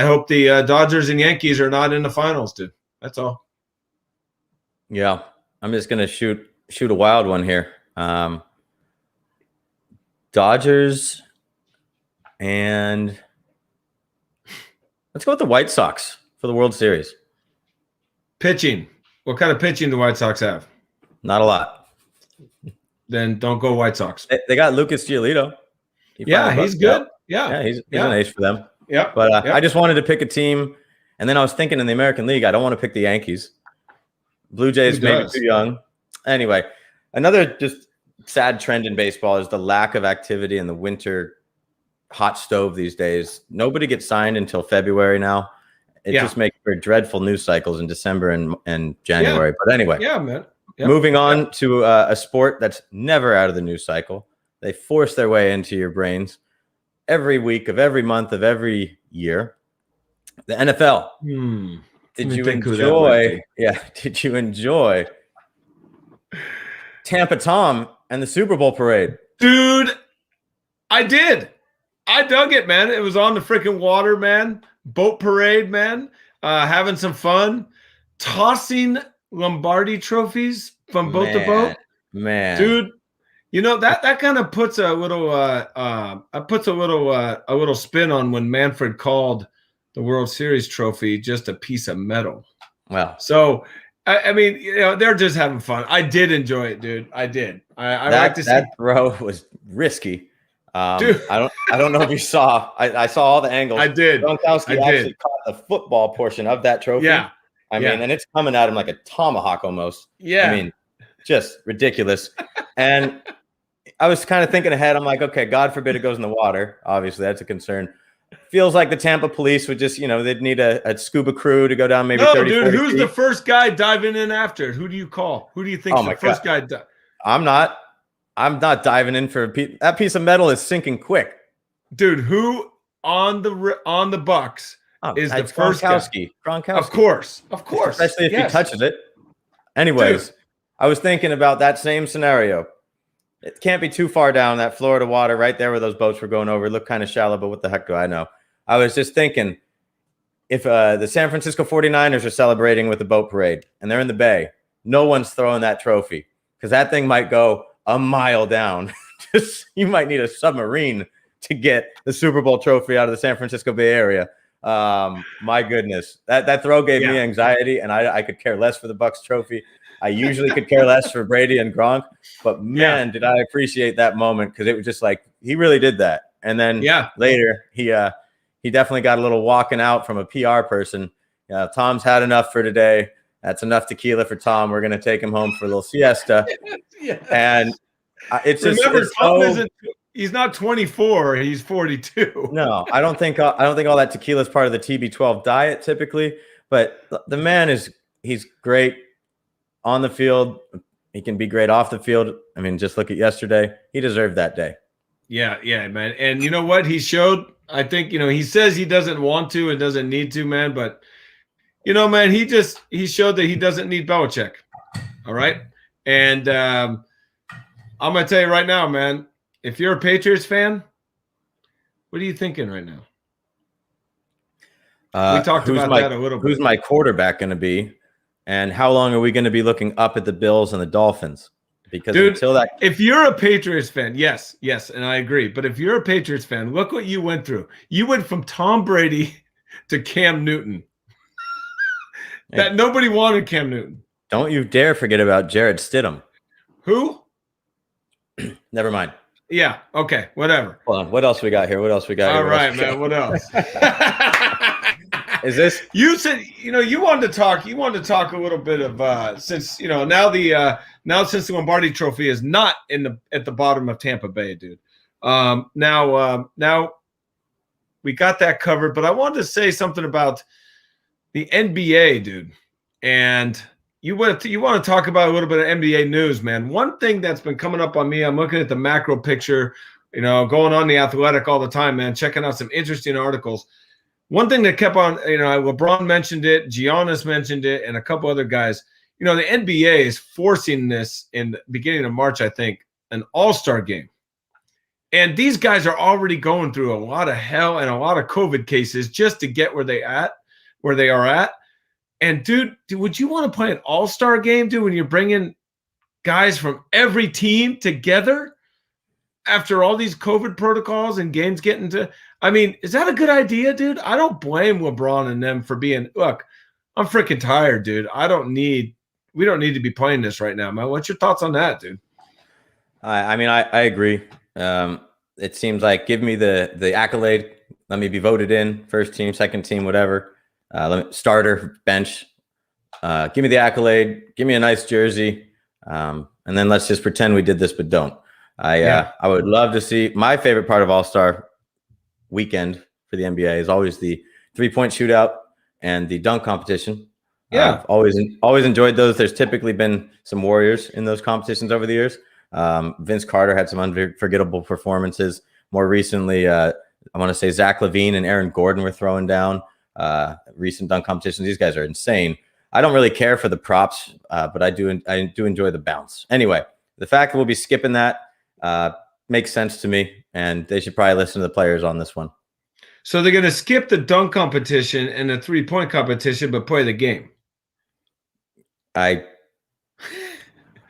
hope the Dodgers and Yankees are not in the finals, dude. That's all. Yeah, I'm just gonna shoot a wild one here. Dodgers and let's go with the White Sox for the World Series. Pitching. What kind of pitching do the White Sox have? Not a lot. Then don't go White Sox. They got Lucas Giolito. He's good. Yeah, he's an ace for them. Yeah, but I just wanted to pick a team, and then I was thinking in the American League, I don't want to pick the Yankees. Blue Jays maybe too young. Anyway, another just sad trend in baseball is the lack of activity in the winter hot stove these days. Nobody gets signed until February now. It just makes for dreadful news cycles in December and January. Yeah. But anyway, man. Yep. Moving on to a sport that's never out of the news cycle. They force their way into your brains every week of every month of every year. The NFL. Did you enjoy? Yeah. Did you enjoy Tampa Tom and the Super Bowl parade? Dude, I did. I dug it, man. It was on the freaking water, man. Boat parade, man. Having some fun. Tossing Lombardi trophies from boat to boat, man, dude. That kind of puts a little a little spin on when Manfred called the World Series trophy just a piece of metal. Wow. So I mean, they're just having fun. I did enjoy it, dude. I did. I like to see that throw was risky. Dude. I don't know if you saw. I saw all the angles. I did. Gronkowski actually caught the football portion of that trophy. Yeah. I mean, and it's coming at him like a tomahawk almost. Yeah. I mean, just ridiculous. And I was kind of thinking ahead. I'm like, okay, God forbid it goes in the water. Obviously, that's a concern. Feels like the Tampa police would just, they'd need a scuba crew to go down maybe 30, dude, 40 who's feet. the first guy diving in after it? Who do you call? Who do you think the first guy? I'm not diving in for that piece of metal is sinking quick. Dude, who on the Bucks is the first Gronkowski. guy? Of course. Especially if he touches it. Anyways, dude. I was thinking about that same scenario. It can't be too far down that Florida water right there where those boats were going over. It looked kind of shallow, but what the heck do I know? I was just thinking if the San Francisco 49ers are celebrating with the boat parade and they're in the bay, no one's throwing that trophy because that thing might go a mile down. You might need a submarine to get the Super Bowl trophy out of the San Francisco Bay Area. My goodness, that throw gave me anxiety, and I could care less for the Bucks trophy. I usually could care less for Brady and Gronk, but man, did I appreciate that moment because it was just like he really did that. And then later, he definitely got a little walking out from a PR person. Tom's had enough for today. That's enough tequila for Tom. We're gonna take him home for a little siesta. And it's just remember Tom isn't. He's not 24. He's 42. No, I don't think all that tequila is part of the TB12 diet typically. But the man he's great on the field. He can be great off the field. I mean, just look at yesterday. He deserved that day. Yeah, man. And you know what? He showed. I think he says he doesn't want to and doesn't need to, man. But You know, man, he showed that he doesn't need Belichick. All right. And I'm going to tell you right now, man, if you're a Patriots fan, what are you thinking right now? We talked about that a little bit. Who's my quarterback going to be? And how long are we going to be looking up at the Bills and the Dolphins? Because dude, until that, if you're a Patriots fan, yes, and I agree. But if you're a Patriots fan, look what you went through. You went from Tom Brady to Cam Newton. That nobody wanted Cam Newton. Don't you dare forget about Jarrett Stidham. Who? Never mind. Yeah. Okay. Whatever. Hold on. What else we got here? All right, man. What else? Is this? You said you wanted to talk. You wanted to talk a little bit of since now since the Lombardi Trophy is not at the bottom of Tampa Bay, dude. Now we got that covered, but I wanted to say something about the NBA, dude. And you want to talk about a little bit of NBA news, man. One thing that's been coming up on me, I'm looking at the macro picture, going on The Athletic all the time, man, checking out some interesting articles. One thing that kept on, LeBron mentioned it, Giannis mentioned it, and a couple other guys. The NBA is forcing this in the beginning of March, I think, an all-star game. And these guys are already going through a lot of hell and a lot of COVID cases just to get where they are at. And dude, would you want to play an all-star game, dude, when you're bringing guys from every team together after all these COVID protocols and games getting to – I mean, is that a good idea, dude? I don't blame LeBron and them for being – look, I'm freaking tired, dude. We don't need to be playing this right now, man. What's your thoughts on that, dude? I mean, I agree. It seems like give me the accolade. Let me be voted in, first team, second team, whatever. Starter, bench. Give me the accolade. Give me a nice jersey. And then let's just pretend we did this, but don't. I would love to see. My favorite part of All-Star weekend for the NBA is always the 3-point shootout and the dunk competition. Yeah, I've always enjoyed those. There's typically been some warriors in those competitions over the years. Vince Carter had some unforgettable performances. More recently, I want to say Zach LaVine and Aaron Gordon were throwing down recent dunk competitions. These guys are insane. I don't really care for the props, but I do enjoy the bounce. Anyway, the fact that we'll be skipping that makes sense to me, and they should probably listen to the players on this one. So they're going to skip the dunk competition and the 3-point competition, but play the game. If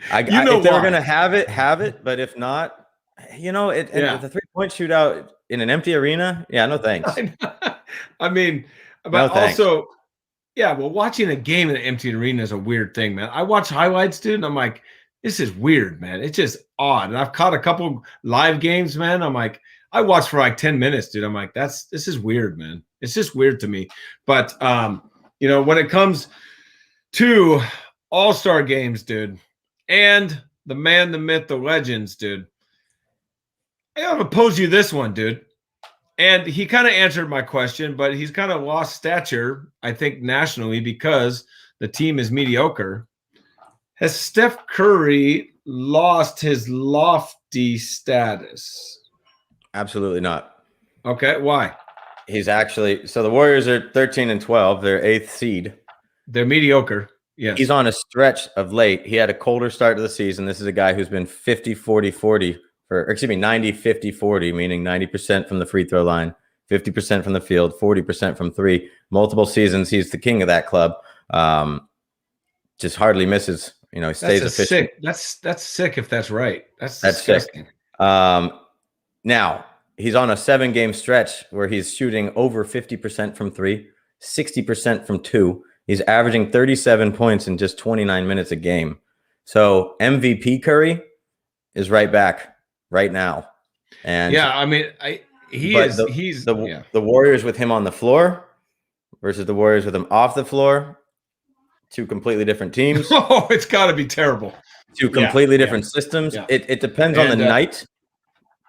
they were going to have it, but if not, the 3-point shootout in an empty arena, no thanks. I mean, but also, watching a game in an empty arena is a weird thing, man. I watch highlights, dude, and I'm like, this is weird, man. It's just odd. And I've caught a couple live games, man. I'm like, I watched for like 10 minutes, dude. I'm like, this is weird, man. It's just weird to me. But when it comes to all-star games, dude, and the man, the myth, the legends, dude, I gotta pose you this one, dude. And he kind of answered my question, but he's kind of lost stature, I think, nationally because the team is mediocre. Has Steph Curry lost his lofty status? Absolutely not. Okay, why? He's actually – so the Warriors are 13-12. They're 8th seed. They're mediocre, yes. He's on a stretch of late. He had a colder start to the season. This is a guy who's been 90-50-40, meaning 90% from the free throw line, 50% from the field, 40% from three. Multiple seasons, he's the king of that club. Just hardly misses. He stays efficient. That's sick if that's right. That's disgusting. Sick. Now, he's on a 7-game stretch where he's shooting over 50% from three, 60% from two. He's averaging 37 points in just 29 minutes a game. So MVP Curry is right back right now. And I mean, the Warriors with him on the floor versus the Warriors with him off the floor. Two completely different teams. Oh, it's got to be terrible. Two completely different systems. Yeah. It depends on the night.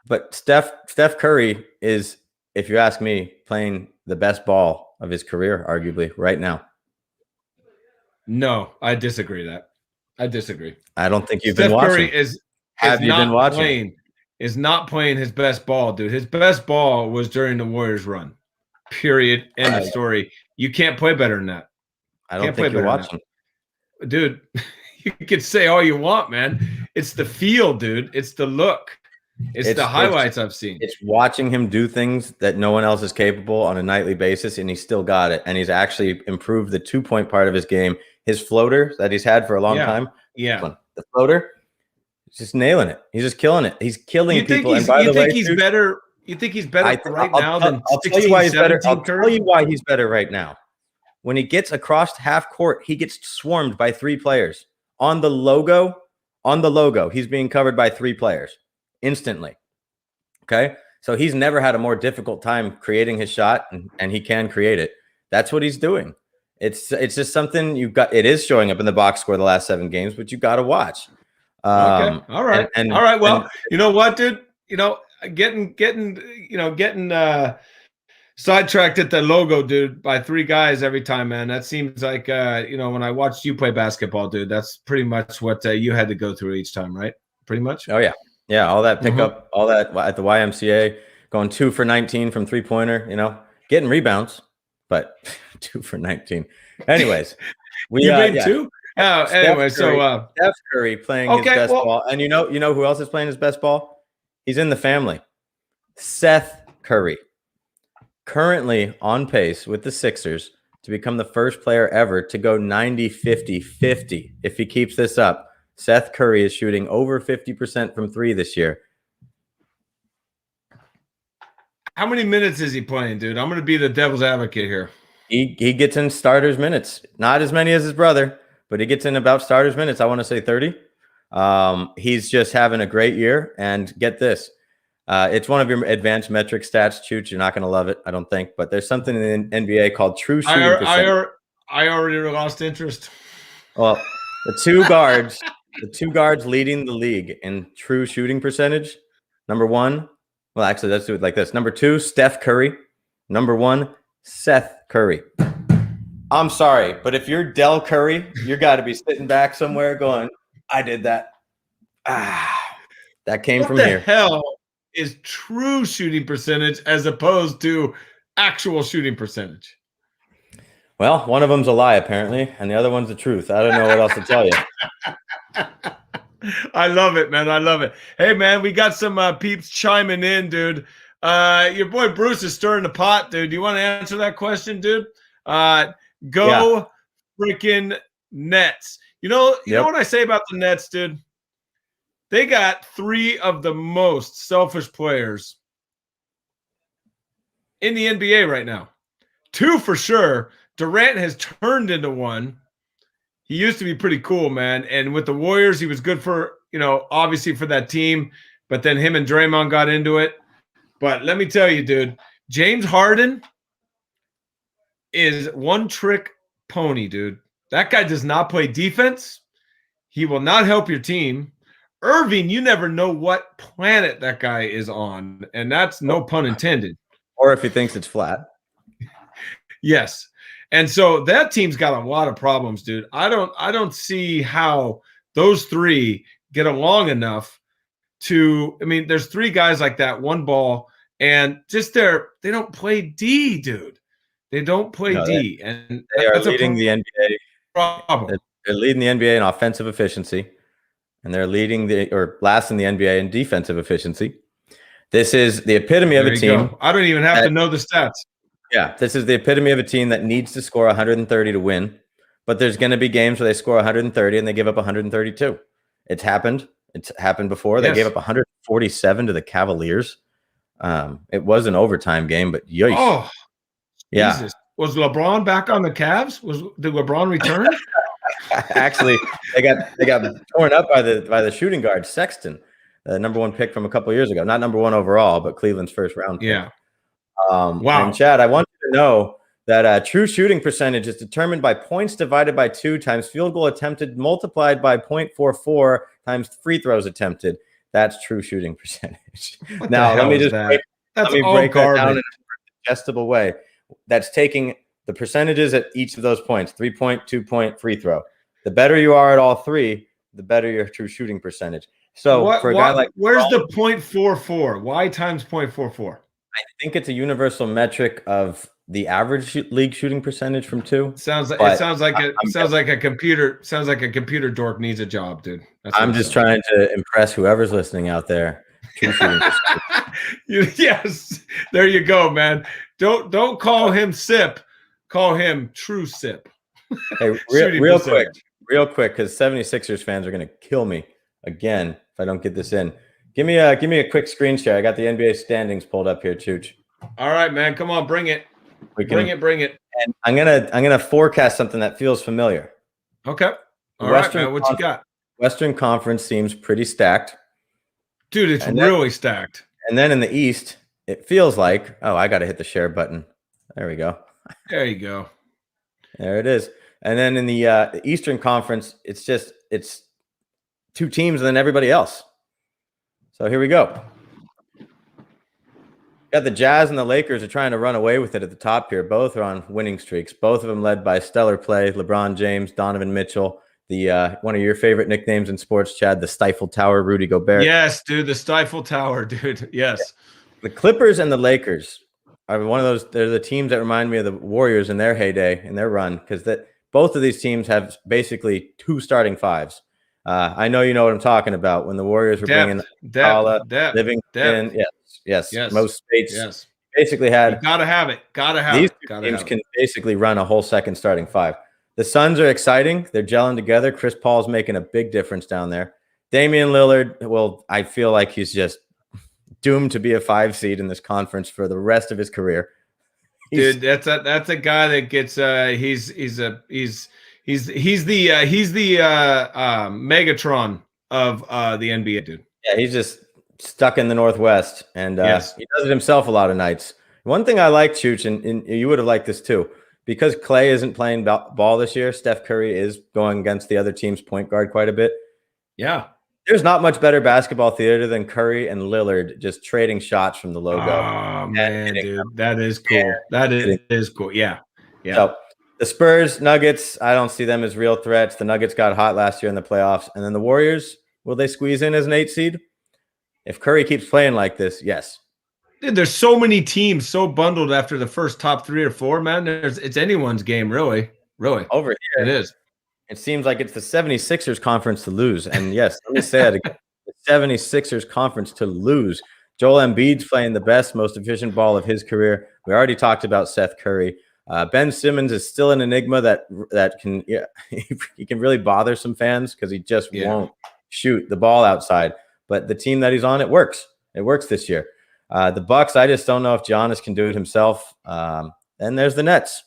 But Steph Curry is, if you ask me, playing the best ball of his career, arguably, right now. No, I disagree. I don't think you've been watching. Have you been watching? Is not playing his best ball, dude. His best ball was during the Warriors run. Period. End of story. You can't play better than that. I don't think you're watching. Dude, you could say all you want, man. It's the feel, dude. It's the look. It's the highlights I've seen. It's watching him do things that no one else is capable on a nightly basis, and he's still got it. And he's actually improved the 2-point part of his game. His floater that he's had for a long time. Yeah. The floater, he's just nailing it. He's just killing it. He's killing people. And by the way, he's better? You think he's better now than I'll tell you why he's better. I'll tell you why he's better right now. When he gets across half court, he gets swarmed by 3 players. On the logo, he's being covered by 3 players instantly. Okay? So he's never had a more difficult time creating his shot, and he can create it. That's what he's doing. It's just something you've got. It is showing up in the box score the last 7 games, but you got to watch. Okay. All right. All right. Well, you know what, dude? Getting sidetracked at the logo, dude, by 3 guys every time, man. That seems like when I watched you play basketball, dude, that's pretty much what you had to go through each time, right? Pretty much. Oh yeah, yeah. All that pickup, all that at the YMCA, going 2 for 19 from 3-pointer. Getting rebounds, but 2 for 19. Anyways, you made 2. Oh, anyway, so Steph Curry playing his best ball, and you know who else is playing his best ball? He's in the family. Seth Curry, currently on pace with the Sixers to become the first player ever to go 90-50-50. If he keeps this up, Seth Curry is shooting over 50% from 3 this year. How many minutes is he playing, dude? I'm going to be the devil's advocate here. He gets in starters minutes. Not as many as his brother, but he gets in about starters minutes. I want to say 30. He's just having a great year. And get this. It's one of your advanced metric stats, Chooch. You're not going to love it, I don't think. But there's something in the NBA called true shooting percentage. I already lost interest. Well, the two guards leading the league in true shooting percentage. Number 1. Well, actually, let's do it like this. Number 2, Steph Curry. Number 1, Seth Curry. I'm sorry, but if you're Del Curry, you got to be sitting back somewhere going, I did that. That came from here. What the hell is true shooting percentage as opposed to actual shooting percentage? Well, one of them's a lie, apparently, and the other one's the truth. I don't know what else to tell you. I love it, man. I love it. Hey, man, we got some peeps chiming in, dude. Your boy Bruce is stirring the pot, dude. Do you want to answer that question, dude? Go freaking Nets. You know what I say about the Nets, dude? They got 3 of the most selfish players in the NBA right now. 2 for sure. Durant has turned into one. He used to be pretty cool, man. And with the Warriors, he was good for, obviously for that team. But then him and Draymond got into it. But let me tell you, dude, James Harden is one-trick pony, dude. That guy does not play defense. He will not help your team. Irving, you never know what planet that guy is on. And that's no pun intended. Or if he thinks it's flat. Yes. And so that team's got a lot of problems, dude. I don't see how those 3 get along enough to, there's 3 guys like that, one ball, and just they don't play D, dude. They don't play D. And they are leading the NBA. Problem. They're leading the NBA in offensive efficiency, and they're last in the NBA in defensive efficiency. This is the epitome of a team. Go. I don't even have to know the stats. Yeah, this is the epitome of a team that needs to score 130 to win, but there's going to be games where they score 130 and they give up 132. It's happened. It's happened before. They gave up 147 to the Cavaliers. It was an overtime game, but yikes. Oh, yeah. Jesus. Was LeBron back on the Cavs? Did LeBron return? Actually, they got torn up by the shooting guard Sexton, the number 1 pick from a couple of years ago. Not number 1 overall, but Cleveland's first round pick. Yeah. Wow. And Chad, I want you to know that true shooting percentage is determined by points divided by 2 times field goal attempted multiplied by 0.44 times free throws attempted. That's true shooting percentage. Now, let me just break that down in a digestible way. That's taking the percentages at each of those points, 3-point, 2-point, free throw. The better you are at all 3, the better your true shooting percentage. So for a guy like where's the 0.44? Why times 0.44? I think it's a universal metric of the average league shooting percentage from 2. Sounds like but it sounds like a computer dork needs a job, dude. That's what I'm it just sounds trying to impress whoever's listening out there. True shooting percentage. Yes, there you go, man. Don't call him Sip. Call him True Sip. Hey, real quick, because 76ers fans are going to kill me again if I don't get this in. Give me a quick screen share. I got the NBA standings pulled up here, Chooch. All right, man. Come on, bring it. Bring it. And I'm gonna forecast something that feels familiar. Okay. All right, man. What you got? Western Conference seems pretty stacked. Dude, it's really stacked. And then in the East, it feels like, oh, I got to hit the share button. There we go. There you go. There it is. And then in the Eastern Conference, it's 2 teams and then everybody else. So here we go. Got the Jazz and the Lakers are trying to run away with it at the top here. Both are on winning streaks. Both of them led by stellar play. LeBron James, Donovan Mitchell, the one of your favorite nicknames in sports, Chad, the Stifle Tower, Rudy Gobert. Yes, dude, the Stifle Tower, dude. Yes. The Clippers and the Lakers are one of those. They're the teams that remind me of the Warriors in their heyday, in their run, because both of these teams have basically 2 starting 5s. I know you know what I'm talking about. When the Warriors were bringing Livingston, yes, most states basically had. You gotta have it. These teams can basically run a whole second starting 5. The Suns are exciting. They're gelling together. Chris Paul's making a big difference down there. Damian Lillard, well, I feel like he's just doomed to be a 5 seed in this conference for the rest of his career. Dude, that's a guy that gets he's the Megatron of the NBA, dude. Yeah, he's just stuck in the Northwest, and he does it himself a lot of nights. One thing I like, Chooch, and you would have liked this too, because Clay isn't playing ball this year. Steph Curry is going against the other team's point guard quite a bit. Yeah. There's not much better basketball theater than Curry and Lillard just trading shots from the logo. Oh, man, dude. That is cool. That is cool. Yeah. Yeah. So the Spurs, Nuggets, I don't see them as real threats. The Nuggets got hot last year in the playoffs. And then the Warriors, will they squeeze in as an 8 seed? If Curry keeps playing like this, yes. Dude, there's so many teams so bundled after the first top 3 or 4, man. It's anyone's game, really. Really. Over here. It is. It seems like it's the 76ers conference to lose. And yes, let me say it again. The 76ers conference to lose. Joel Embiid's playing the best, most efficient ball of his career. We already talked about Seth Curry. Ben Simmons is still an enigma that can he can really bother some fans because he just won't shoot the ball outside. But the team that he's on, it works. It works this year. The Bucks, I just don't know if Giannis can do it himself. And there's the Nets.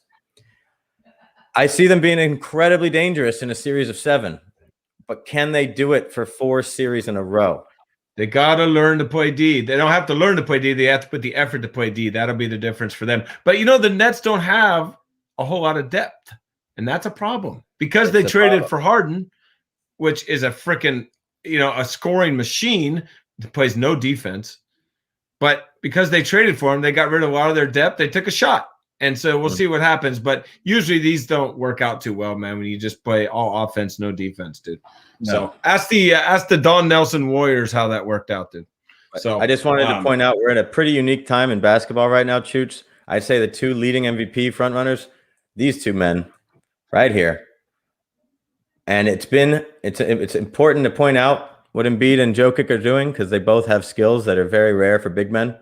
I see them being incredibly dangerous in a series of 7, but can they do it for 4 series in a row? They got to learn to play D. They don't have to learn to play D. They have to put the effort to play D. That'll be the difference for them. But, the Nets don't have a whole lot of depth, and that's a problem because they traded for Harden, which is a freaking, a scoring machine that plays no defense. But because they traded for him, they got rid of a lot of their depth. They took a shot. And so we'll see what happens. But usually these don't work out too well, man, when you just play all offense, no defense, dude. No. So ask the Don Nelson Warriors how that worked out, dude. So I just wanted to point out we're in a pretty unique time in basketball right now, Chooch. I'd say the 2 leading MVP frontrunners, these 2 men right here. And it's important to point out what Embiid and Jokic are doing because they both have skills that are very rare for big men.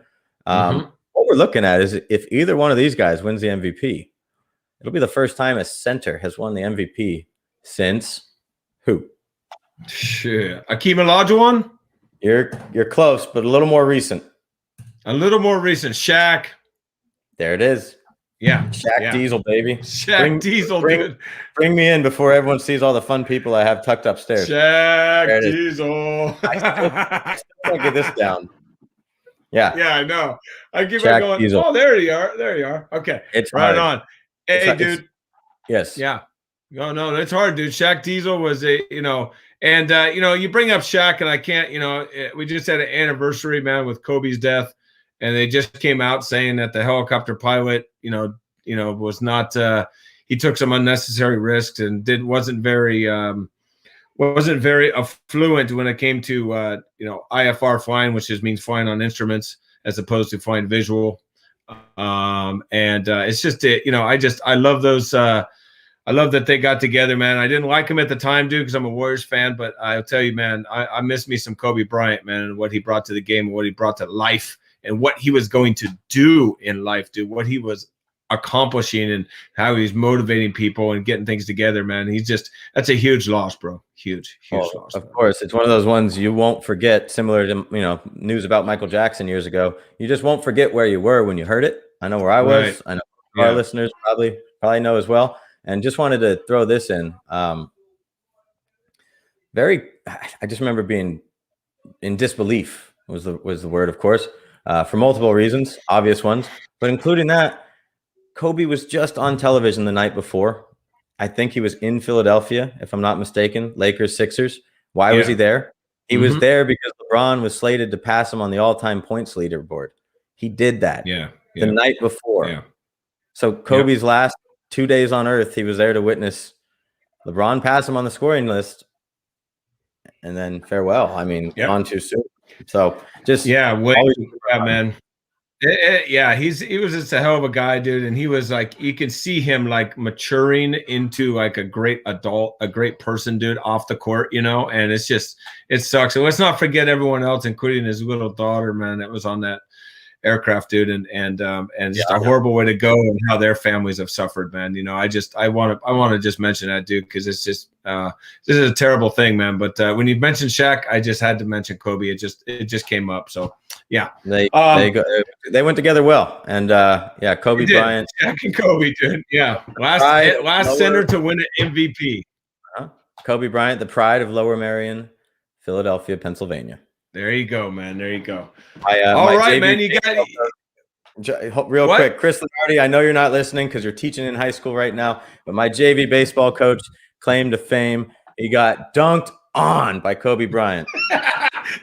What we're looking at is if either one of these guys wins the MVP, it'll be the first time a center has won the MVP since who? Sure. Akeem Olajuwon? You're close, but a little more recent. Shaq. There it is. Yeah. Shaq Diesel, baby. Diesel, dude. Bring me in before everyone sees all the fun people I have tucked upstairs. Shaq Diesel. I still can't get this down. Yeah. Yeah, I know. I keep on going, Diesel. Oh, there you are. Okay. It's right hard. On. Hey, dude. Yes. Yeah. No, it's hard, dude. Shaq Diesel was you bring up Shaq, and I can't, we just had an anniversary, man, with Kobe's death, and they just came out saying that the helicopter pilot, was not, he took some unnecessary risks and wasn't very affluent when it came to IFR flying, which just means flying on instruments as opposed to flying visual. And it's just I love those. I love that they got together, man. I didn't like him at the time, dude, because I'm a Warriors fan. But I'll tell you, man, I miss me some Kobe Bryant, man, and what he brought to the game, and what he brought to life, and what he was going to do in life, dude. What he was accomplishing and how he's motivating people and getting things together, man. That's a huge loss, bro. Huge loss. Of course, it's one of those ones you won't forget. Similar to news about Michael Jackson years ago, you just won't forget where you were when you heard it. I know where I was. Right. I know our listeners probably know as well. And just wanted to throw this in. I just remember being in disbelief was the word, of course, for multiple reasons, obvious ones, but including that, Kobe was just on television the night before. I think he was in Philadelphia, if I'm not mistaken, Lakers, Sixers. Why was he there? He was there because LeBron was slated to pass him on the all-time points leaderboard. He did that the night before. Yeah. So Kobe's last 2 days on Earth, he was there to witness LeBron pass him on the scoring list, and then farewell. I mean, gone too soon. So just man. He was just a hell of a guy, dude, and he was like, you can see him like maturing into like a great adult, a great person, dude, off the court, and it sucks. And let's not forget everyone else, including his little daughter, man, that was on that aircraft, dude, and just a horrible way to go, and how their families have suffered, man. I want to just mention that, dude, because it's just this is a terrible thing, man. But when you mentioned Shaq, I just had to mention Kobe. It just came up. So they went together well, and Kobe Bryant, Shaq and Kobe, dude. Last center to win an MVP. Kobe Bryant, the pride of Lower Merion, Philadelphia, Pennsylvania. There you go, man. There you go. All right, man. You got real quick, Chris Lenardi. I know you're not listening because you're teaching in high school right now, but my JV baseball coach claim to fame. He got dunked on by Kobe Bryant.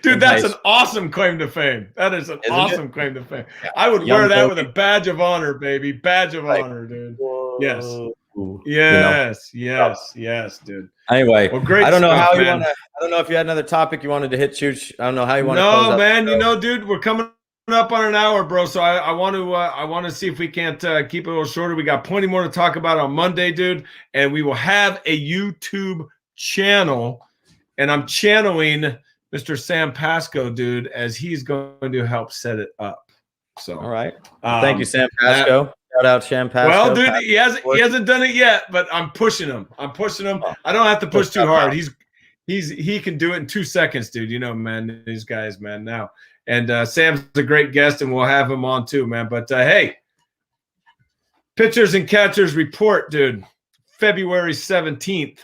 Dude, that's an awesome claim to fame. That is an awesome claim to fame. I would wear that with a badge of honor, baby. Badge of honor, dude. Yes. Yes, dude. Anyway, well, great. I don't know how you want to. I don't know if you had another topic you wanted to hit, Chooch. I don't know how you want to. No, man. Dude, we're coming up on an hour, bro. So I want to see if we can't keep it a little shorter. We got plenty more to talk about on Monday, dude, and we will have a YouTube channel, and I'm channeling Mr. Sam Pasco, dude, as he's going to help set it up. So, all right. Thank you, Sam Pasco. Shout out Sam Pasco. Well, dude, he hasn't done it yet, but I'm pushing him. I don't have to push too hard. He can do it in 2 seconds, dude. Man, these guys, man, now. And Sam's a great guest, and we'll have him on too, man. But hey, pitchers and catchers report, dude. February 17th.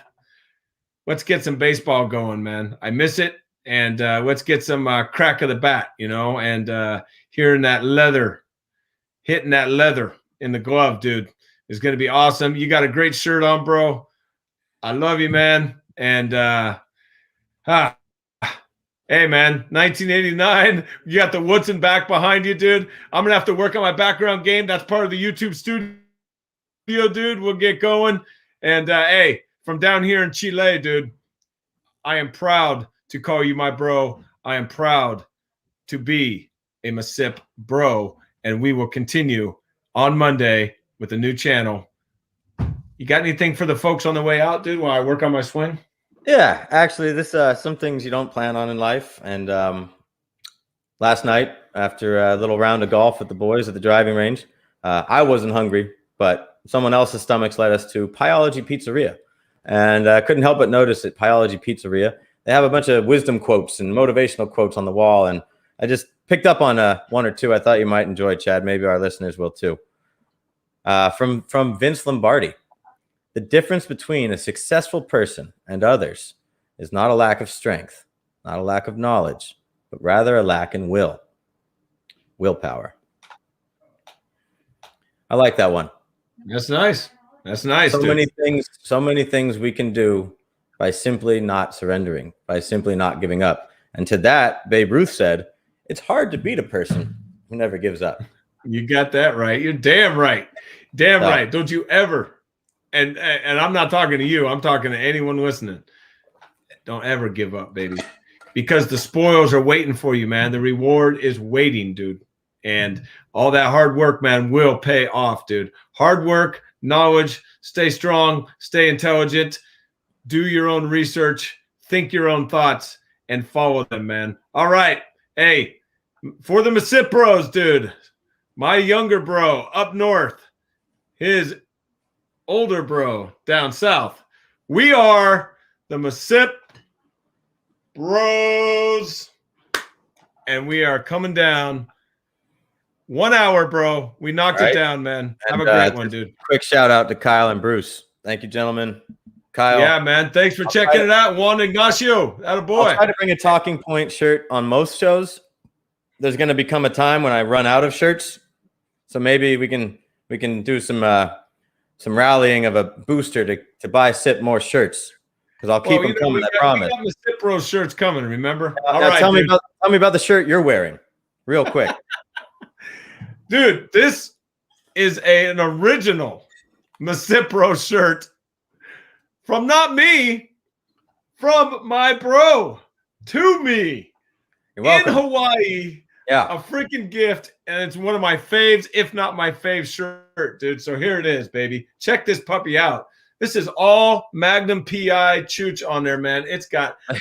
Let's get some baseball going, man. I miss it. And let's get some crack of the bat, and hearing that leather, hitting that leather in the glove, dude, is going to be awesome. You got a great shirt on, bro. I love you, man. And hey, man, 1989, you got the Woodson back behind you, dude. I'm going to have to work on my background game. That's part of the YouTube studio, dude. We'll get going. And hey, from down here in Chile, dude, I am proud to call you my bro. I am proud to be a MisippBro, and we will continue on Monday with a new channel. You got anything for the folks on the way out, dude, while I work on my swing? Yeah, actually, this some things you don't plan on in life. And last night, after a little round of golf with the boys at the driving range, I wasn't hungry, but someone else's stomachs led us to Pyology Pizzeria. And I couldn't help but notice at Pyology Pizzeria, they have a bunch of wisdom quotes and motivational quotes on the wall. And I just picked up on one or two I thought you might enjoy, Chad. Maybe our listeners will too. From Vince Lombardi. The difference between a successful person and others is not a lack of strength, not a lack of knowledge, but rather a lack in willpower. I like that one. That's nice. That's nice. So many things we can do by simply not surrendering, by simply not giving up. And to that, Babe Ruth said, it's hard to beat a person who never gives up. You got that right. You're damn right. Damn right. Don't you ever. And I'm not talking to you. I'm talking to anyone listening. Don't ever give up, baby. Because the spoils are waiting for you, man. The reward is waiting, dude. And all that hard work, man, will pay off, dude. Hard work, knowledge, stay strong, stay intelligent, do your own research, think your own thoughts, and follow them, man. All right. Hey, for the MisippBros, dude, my younger bro up north, his older bro down south. We are the MisippBros, and we are coming down 1 hour, bro. We knocked it down, man. Have a great one, dude. Quick shout out to Kyle and Bruce. Thank you, gentlemen. Kyle. Yeah, man. Thanks for checking it out. Juan Ignacio. Attaboy. I'll try to bring a talking point shirt on most shows. There's going to become a time when I run out of shirts. So maybe we can do some rallying of a booster to buy Sip more shirts, because I'll keep them coming. I promise. We got the MisippBros shirts coming. Remember? All right. Tell me about the shirt you're wearing, real quick. Dude, this is an original MisippBros shirt from not me, from my bro to me. You're welcome. In Hawaii. Yeah. A freaking gift, and it's one of my faves, if not my fave shirt, dude. So here it is, baby. Check this puppy out. This is all Magnum PI chooch on there, man.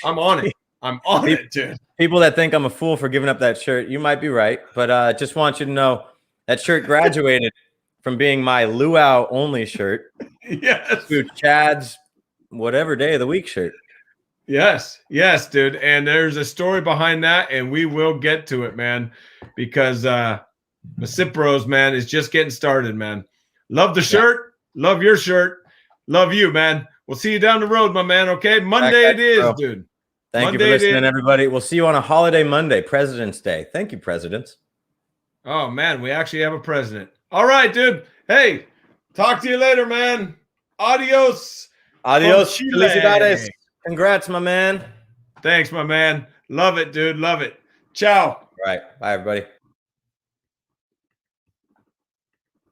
I'm on it. I'm on it, dude. People that think I'm a fool for giving up that shirt, you might be right, but just want you to know that shirt graduated from being my luau only shirt to Chad's whatever day of the week shirt. Yes, dude. And there's a story behind that, and we will get to it, man, because MisippBros, man, is just getting started, man. Love the shirt. Love your shirt. Love you, man. We'll see you down the road, my man, okay? Monday it is, dude. Thank you for listening, everybody. We'll see you on a holiday Monday, President's Day. Thank you, presidents. Oh, man, we actually have a president. All right, dude. Hey, talk to you later, man. Adios. Adios. Felicidades. Congrats, my man. Thanks, my man. Love it, dude. Love it. Ciao. All right. Bye, everybody.